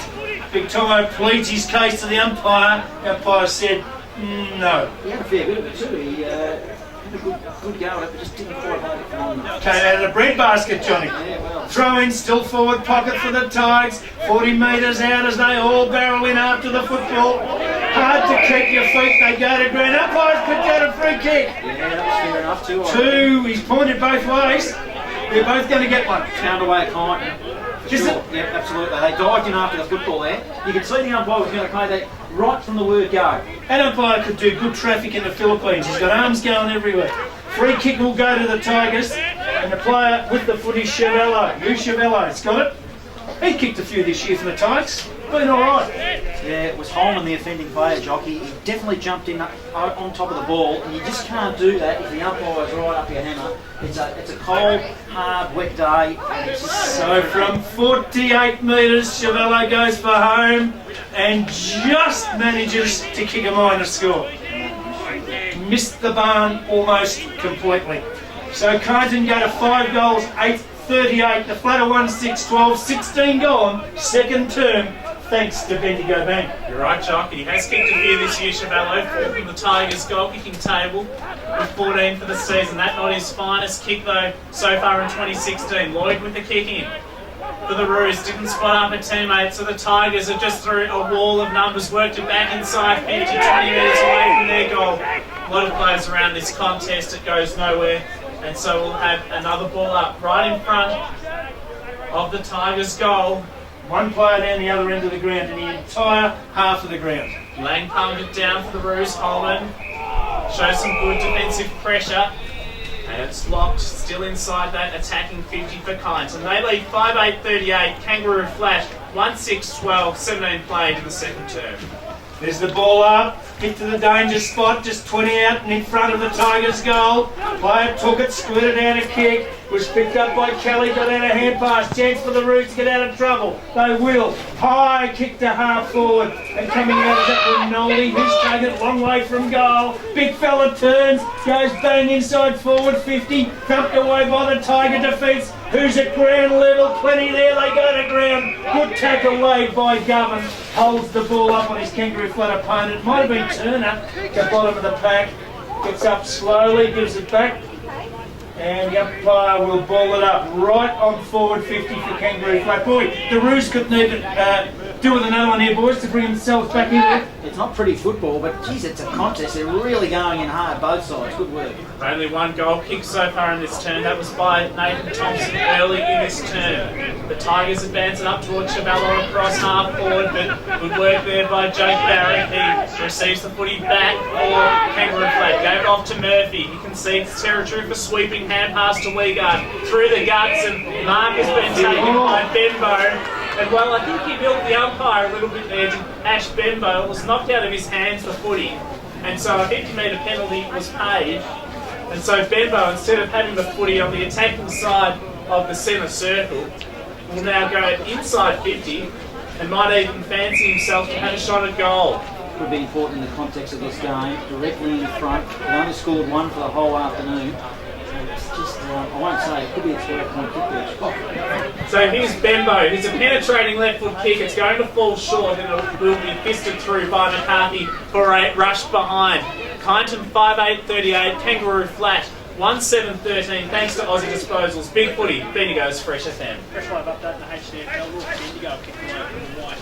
Big Tomo pleads his case to the umpire. The umpire said no. He had a fair bit of it too. He had a good go at it, but just didn't quite hold it for long enough. Came out of the breadbasket, Johnny. Yeah, well. Throw in, still forward pocket for the Tigers. 40 metres out as they all barrel in after the football. Hard to keep your feet. They go to ground. Umpires picked out a free kick. Yeah, that was fair enough too. Two. He's pointed both ways. They're both going to get one. Found away at Kyneton. Is Sure. it? Yeah, absolutely. They dived in after the football there. You could see the umpire was going to play that right from the word go. That umpire could do good traffic in the Philippines. He's got arms going everywhere. Free kick will go to the Tigers. And the player with the foot is Chevello. Lou Chevello's got it. He kicked a few this year for the Tigers. Been all right. Yeah, it was Holman, the offending player, Jockey. He definitely jumped in on top of the ball, and you just can't do that if the umpire's right up your hammer. It's a cold, hard, wet day, and it's just So from 48 metres, Chevello goes for home and just manages to kick a minor score. Missed the barn almost completely. So Kyneton go to 5 goals, 8-38. The flatter 1-6-12, 16 gone, second term, thanks to Bendigo Bank. You're right, Jock. He has kicked a few this year, Chevello, 4th in the Tigers' goal-kicking table with 14 for the season. That not his finest kick, though, so far in 2016. Lloyd with the kick in for the Roos. Didn't spot up a teammate, so the Tigers have just through a wall of numbers, worked it back inside 50, 20 metres away from their goal. A lot of players around this contest. It goes nowhere. And so we'll have another ball up right in front of the Tigers' goal. One player down the other end of the ground in the entire half of the ground. Lang palmed it down for the Roos. Holman shows some good defensive pressure. And it's locked, still inside that attacking 50 for Kyneton. They lead 5-8-38. Kangaroo Flash 1-6-12. 17 played in the second term. There's the ball up, hit to the danger spot, just 20 out and in front of the Tigers' goal. Player took it, squirted out a kick, was picked up by Kelly, got out a hand pass, chance for the Roos to get out of trouble. They will. High kick to half forward, and coming out is that Rinaldi, who's taken it a long way from goal. Big fella turns, goes bang inside forward 50, thumped away by the Tiger defence. Who's at ground level? Plenty there, they go to ground. Good tackle laid by Govern. Holds the ball up on his Kangaroo Flat opponent. Might have been Turner at the bottom of the pack. Gets up slowly, gives it back. And the umpire will ball it up right on forward 50 for Kangaroo Flat. Boy, the Roos couldn't even do with another one here, boys, to bring themselves back into it. It's not pretty football, but geez, it's a contest. They're really going in hard, both sides. Good work. Only one goal kick so far in this turn. That was by Nathan Thompson early in this turn. The Tigers advance it up towards Chevello across half forward, but good work there by Jake Barry. He receives the footy back for Kangaroo Flat. Gave it off to Murphy. He concedes territory for sweeping hand pass to Weegard. Through the guts, and Mark has been taken by Benbow. And well, I think he milked the umpire a little bit there. Ash Benbow was knocked out of his hands the footy, and so a 50-metre penalty was paid. And so Benbow, instead of having the footy on the attacking side of the centre circle, will now go inside 50 and might even fancy himself to have a shot at goal. Could be important in the context of this game. Directly in front. They only scored one for the whole afternoon. It's just, I won't say, it could be a 12-point kick. So here's Bembo, who's a penetrating left foot kick. It's going to fall short and it will be fisted through by McCarthy for a rush behind. Kyneton 5-8-38, Kangaroo flat 1-7-13 thanks to Aussie Disposals. Big footy, Bendigo's Fresh FM. Fresh live update in the HDFL. Rook and Indigo kicking away from the white.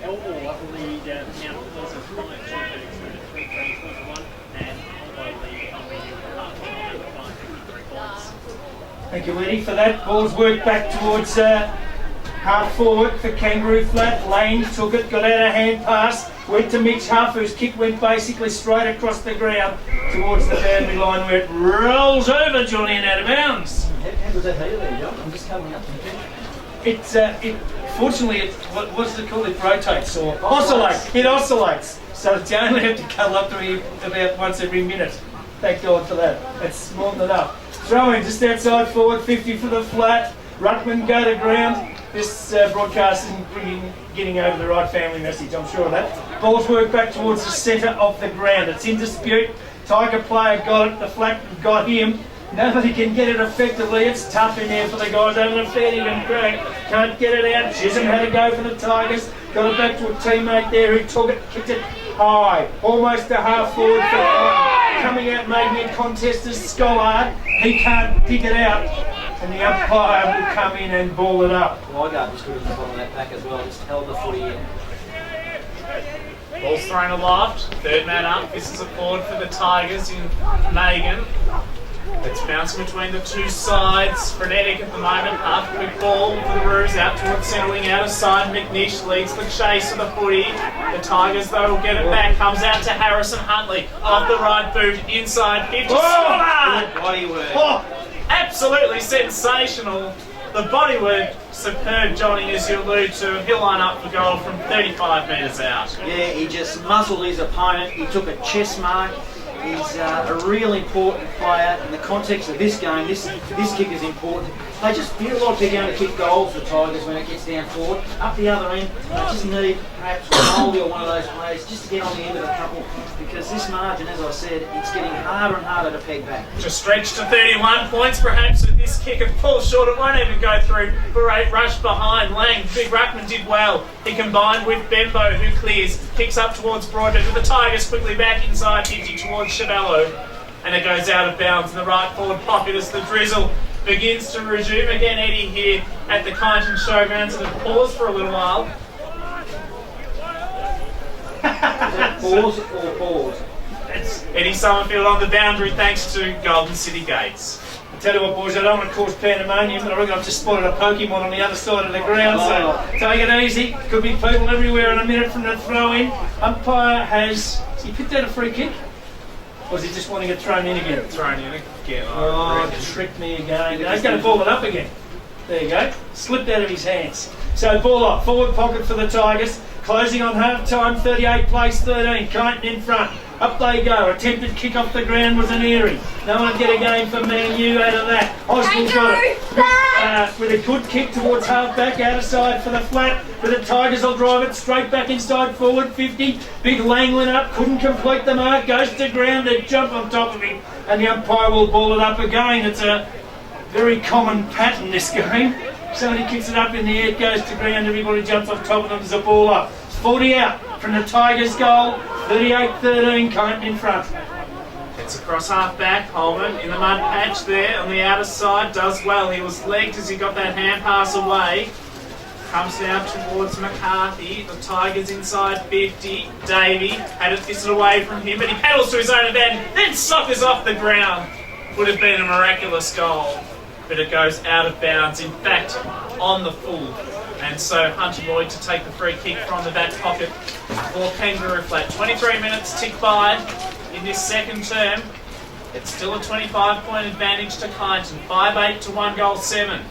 Elmore up the lead now. Pleasant 5-2-33-21 and Elmore lead on the 53 points. Thank you, Eddie, for that. Ball's worked back towards half forward for Kangaroo flat. Lane took it, got out a hand pass, went to Mitch Huff, whose kick went basically straight across the ground towards the boundary line where it rolls over Johnny and out of bounds. How was that here there, John? I'm just coming up to the Fortunately, what's it called? It rotates or oscillates. It oscillates. So you only have to cuddle up to him about once every minute. Thank God for that. That's more than enough. Throw in just outside forward, 50 for the flat. Ruckman go to ground. This broadcast isn't getting over the right family message, I'm sure of that. Ball's worked back towards the centre of the ground. It's in dispute. Tiger player got it. The flat got him. Nobody can get it effectively. It's tough in there for the guys having a fair dinkum crack. Can't get it out. Chisholm had to go for the Tigers. Got it back to a teammate there who took it, kicked it high. Almost a half forward for Kyneton. Coming out maybe a contest as Scholar. He can't pick it out. And the umpire will come in and ball it up. Wygarde was good in the bottom of that pack as well. Just held the footy in. Ball's thrown aloft, third man up. This is a forward for the Tigers in Megan. It's bouncing between the two sides. Frenetic at the moment. Half quick ball for the Roos out towards centre wing. Out of side. McNish leads the chase for the footy. The Tigers though will get it back. Comes out to Harrison Huntley. Off the right boot. Inside 50. Good body work. Absolutely sensational. The body work superb, Johnny, as you allude to. He'll line up for goal from 35 metres out. Yeah, he just muzzled his opponent. He took a chest mark. He's a real important player in the context of this game. This kick is important. They just feel like they're going to kick goals, the Tigers, when it gets down forward. Up the other end, they just need perhaps Ronaldo or one of those players just to get on the end of a couple, because this margin, as I said, it's getting harder and harder to peg back. To stretch to 31 points perhaps with this kick. It falls short. It won't even go through. Great rush behind. Lang, Big Ruckman did well. He combined with Bembo, who clears. Kicks up towards Broadbent, but the Tigers quickly back inside 50 towards Chavello. And it goes out of bounds in the right forward pocket as the drizzle begins to resume again. Eddie here at the Kyneton Showgrounds, and it paused for a little while. Pause or pause? It's Eddie Summerfield on the boundary thanks to Golden City Gates. I tell you what, boys, I don't want to cause pandemonium, but I reckon I've just spotted a Pokemon on the other side of the ground, so take it easy. Could be people everywhere in a minute from the throw-in. Umpire has he picked out a free kick? Or is he just wanting it thrown in again? Thrown in again. Oh, tricked me again. He's going to ball it up again. There you go. Slipped out of his hands. So ball up. Forward pocket for the Tigers. Closing on half-time, 38 plays 13. Kyneton in front. Up they go. Attempted kick off the ground was an airy. No one get a game for Man U out of that. Oswald got it. With a good kick towards half-back, out of side for the flat. But the Tigers will drive it straight back inside forward, 50. Big Langland up, couldn't complete the mark. Goes to ground, they jump on top of him. And the umpire will ball it up again. It's a very common pattern, this game. Somebody kicks it up in the air, it goes to ground, everybody jumps off top of them, there's a ball up. 40 out from the Tigers' goal, 38-13, Kyneton in front. It's across half-back, Holman in the mud patch there on the outer side, does well. He was legged as he got that hand pass away. Comes down towards McCarthy, the Tigers inside 50. Davey had it fisted away from him, but he paddles to his own event, then soccers off the ground. Would have been a miraculous goal, but it goes out of bounds, in fact, on the full. And so Hunter Lloyd to take the free kick from the back pocket for Kangaroo flat. 23 minutes tick by in this second term. It's still a 25-point advantage to Kyneton. 5-8 to 1 goal 7.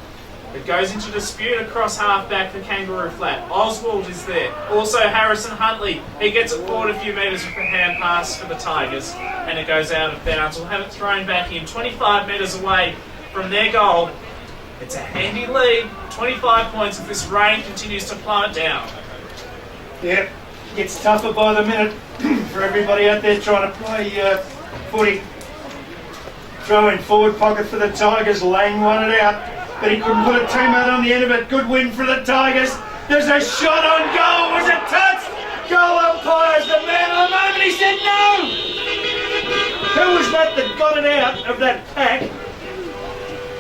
It goes into dispute across half-back for Kangaroo flat. Oswald is there. Also Harrison Huntley. He gets it forward a few metres with a hand pass for the Tigers. And it goes out of bounds. We'll have it thrown back in. 25 metres away from their goal. It's a handy lead, 25 points if this rain continues to plummet down. Yep, gets tougher by the minute for everybody out there trying to play footy. Throw in forward pocket for the Tigers. Lang won it out, but he couldn't put a teammate on the end of it. Good win for the Tigers. There's a shot on goal. Was it touched? Goal umpire's the man of the moment. He said no. Who was that got it out of that pack?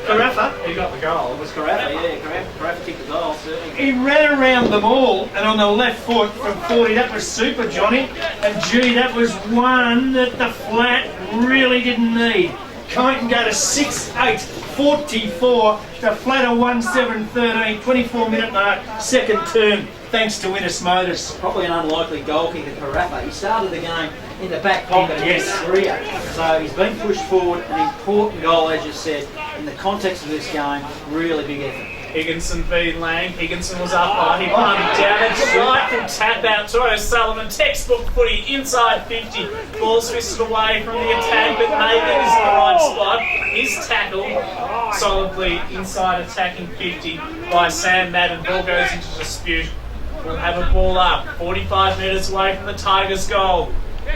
Carafa. He got the goal. It was Carafa, yeah. Carafa kicked the goal, certainly. He ran around the ball and on the left foot from 40. That was super, Johnny. And gee, that was one that the flat really didn't need. Kyneton go to 6-8, 44. The flat of 1-7-13, 24-minute mark, second term, thanks to Innes Motors. Probably an unlikely goal kicker, Carafa. He started the game in the back pocket Yes. against Rio. So he's been pushed forward, an important goal, as you said, in the context of this game, really big effort. Higginson v Lang. Higginson was up high. He punted down and delightful tap out to O'Sullivan. Textbook footy inside 50. Ball twisted away from the attack, but Nathan is in the right spot. His tackle solidly inside attacking 50 by Sam Madden. Ball goes into dispute. We'll have a ball up. 45 metres away from the Tigers' goal.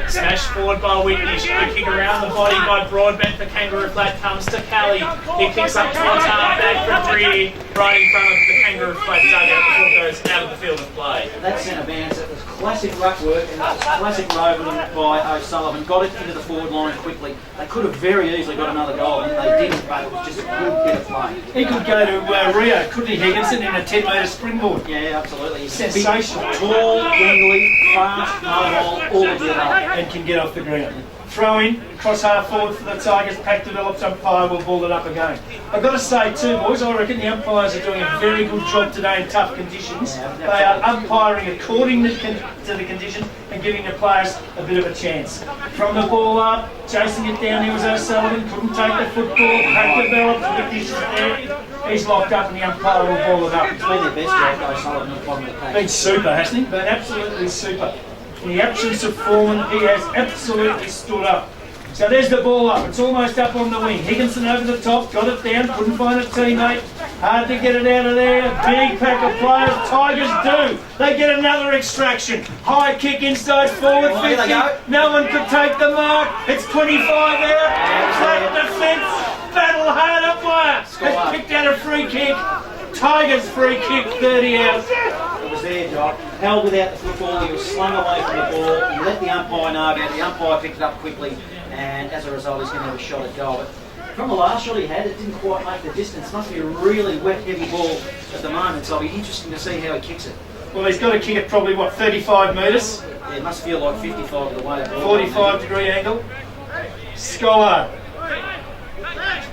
Smashed forward by Whitney. Good kick around the body by Broadbent for Kangaroo Flat. Comes to Kelly. He kicks up towards half-back for Greer. Right in front of the Kangaroo Flat dugout. The ball goes out of the field of play. That centre bounce, it was classic ruck work and it was classic roving by O'Sullivan. Got it into the forward line quickly. They could have very easily got another goal and they didn't, but it was just a good bit of play. He could go to Rio, couldn't he, Higginson, in a 10-metre springboard? Yeah, absolutely. He's Sensational. big, tall, wingly, fast, mobile, all of the above. And can get off the ground. Throw in, cross half forward for the Tigers. Pack develops, umpire will ball it up again. I've got to say too, boys, I reckon the umpires are doing a very good job today in tough conditions. They are umpiring according to the conditions and giving the players a bit of a chance. From the ball up, chasing it down, here was O'Sullivan, couldn't take the football. Pack develops, Whitney's there. He's locked up and the umpire will ball it up. It's been their best job, O'Sullivan, at the bottom of the pack. Been super, hasn't he? Been absolutely super. In the absence of Foreman, he has absolutely stood up. So there's the ball up. It's almost up on the wing. Higginson over the top, got it down, couldn't find a teammate. Hard to get it out of there. Big pack of players. Tigers do. They get another extraction. High kick inside forward 50. There they go. No one could take the mark. It's 25 out. Flat defence. Battle hard umpire. Has picked out a free kick. Tigers free kick, 30 out. It was there, Jock. Held without the football, he was slung away from the ball. He let the umpire know about it. The umpire picked it up quickly, and as a result, he's going to have a shot at goal. But from the last shot he had, it didn't quite make the distance. Must be a really wet, heavy ball at the moment, so it'll be interesting to see how he kicks it. Well, he's got to kick it probably, 35 metres? Yeah, it must feel like 55 of the way. 45-degree angle. Scholar.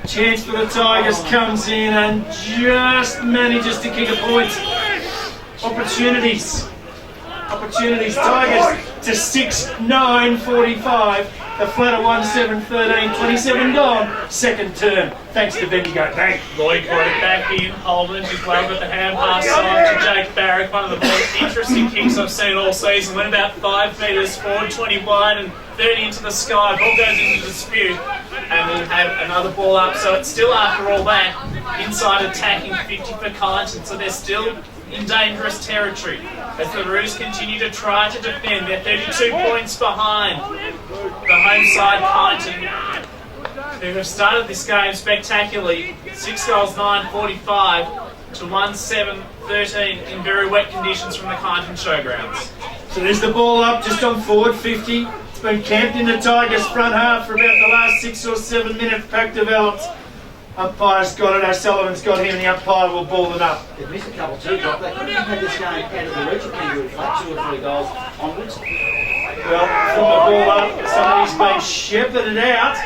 Chance for the Tigers comes in and just manages to kick a point. Opportunities. Tigers to 6-9, 45. The flat of 1-7-13, 27 gone. Second term. Thanks to Bendigo. Bang. Lloyd got it back in. Holman just well got the hand pass on to Jake Barrick. One of the most interesting kicks I've seen all season. Went about 5 metres forward, 20 wide and 30 into the sky. Ball goes into dispute. And we'll have another ball up. So it's still, after all that, inside attacking 50 for Kyneton. So they're still in dangerous territory as the Roos continue to try to defend. They're 32 points behind the home side Kyneton, who have started this game spectacularly. 6 goals, 9-45 to 1-7-13 in very wet conditions from the Kyneton Showgrounds. So there's the ball up just on forward 50. It's been camped in the Tigers front half for about the last 6 or 7 minutes. Pack develops. Umpire's got it, O'Sullivan's got him, and the umpire will ball it up. They've missed a couple too, Jock. They could have had this game out of the reach of Kangaroo Flat, 2 or 3 goals onwards. Well, from the ball up, somebody's been shepherded out.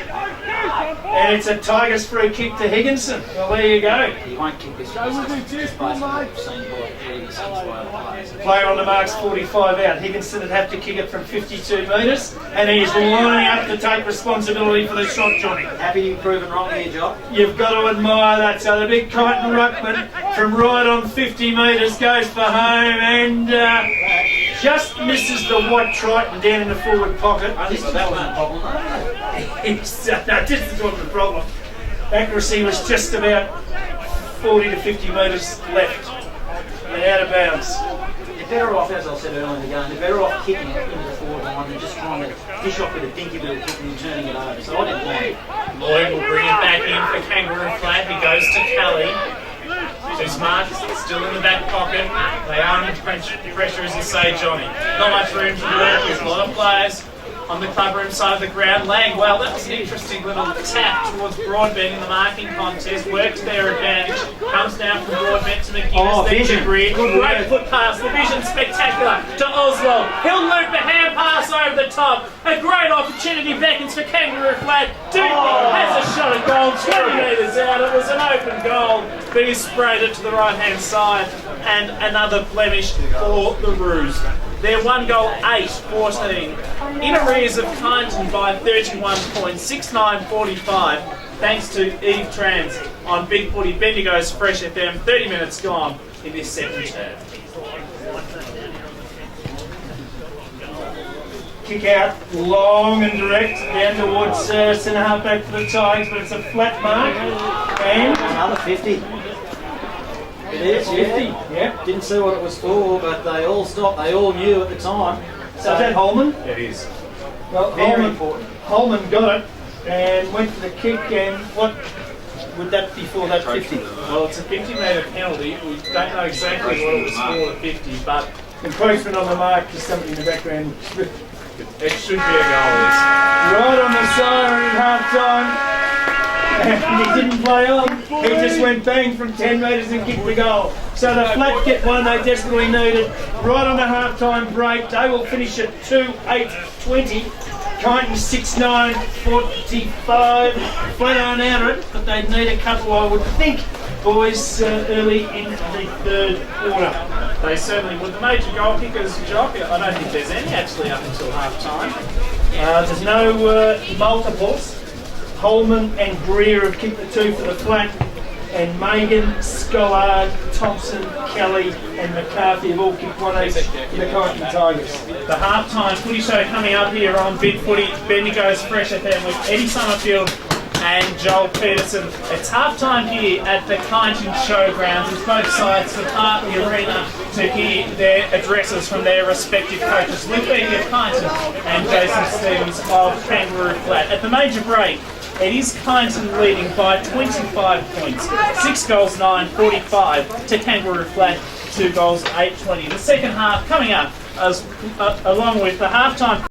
And it's a Tigers free kick to Higginson. Well, there you go. He won't kick this. Just based on what we've seen by previous players. Player on the mark's 45 out. Higginson would have to kick it from 52 metres, and he's lining up to take responsibility for the shot, Johnny. Happy to be proven wrong here, Jock. You've got to admire that. So the big Kyneton ruckman from right on 50 metres goes for home and just misses the white Triton down in the forward pocket. That wasn't a problem, though. No, distance wasn't the problem. Accuracy was just about 40 to 50 metres left. They're out of bounds. They're better off, as I said earlier in the game, they're better off kicking it into the forward line than just trying to dish off with a dinky little kick and turning it over. So I didn't mind it. Lloyd will bring it back in for Kangaroo Flat. He goes to Kelly. Who's marked still in the back pocket. They are under pressure, as you say, Johnny. Not much room to work. There's a lot of players on the clubroom side of the ground. Lang, well, that was an interesting little tap towards Broadbent in the marking contest. Worked to their advantage. Comes down from Broadbent to McGuinness. Vision. Great foot pass. The vision spectacular to Oswald. He'll loop a hand pass over the top. A great opportunity beckons for Kangaroo Flat. Doopy has a shot at goal. 20 metres out. It was an open goal, but he sprayed it to the right-hand side. And another blemish for the Roos. They're 1 goal 8-14. In arrears of Kyneton by 31 points, 6-9-45, thanks to Eve Trans on Big Footy Bendigo's Fresh FM. 30 minutes gone in this second term. Kick out, long and direct, down towards centre half back for the Tigers, but it's a flat mark. And Another 50. It is 50. Yep. Didn't see what it was for, but they all stopped. They all knew at the time. So is that Holman? It is. Well, Very important. Holman got it and went for the kick, and what would that be for, that 50? Well, it's a 50-metre penalty. We don't know exactly what it was for, the 50, but Encroachment on the mark is somebody in the background. it should be a goal. Right on the siren at half time. And he didn't play on. He just went bang from 10 metres and kicked the goal. So the Flat get one they desperately needed. Right on the half-time break. They will finish at 2-8-20. Kyneton 6-9-45. Flat aren't out of it, but they need a couple, I would think, boys, early in the third quarter. They certainly would. The major goal kickers, Jock, I don't think there's any actually up until half-time. There's no multiples. Holman and Greer have kicked the 2 for the Flat, and Megan, Scollard, Thompson, Kelly and McCarthy have all kicked 1 each for the Kyneton Tigers. The half-time footy show coming up here on Big Footy Bendigo's Fresh FM with Eddie Summerfield and Joel Peterson. It's half-time here at the Kyneton Showgrounds as both sides depart the arena to hear their addresses from their respective coaches. Luke Beattie of Kyneton and Jason Stevens of Kangaroo Flat. At the major break, it is Kyneton leading by 25 points. 6 goals 9-45 to Kangaroo Flat, 2 goals 8-20. The second half coming up as along with the half-time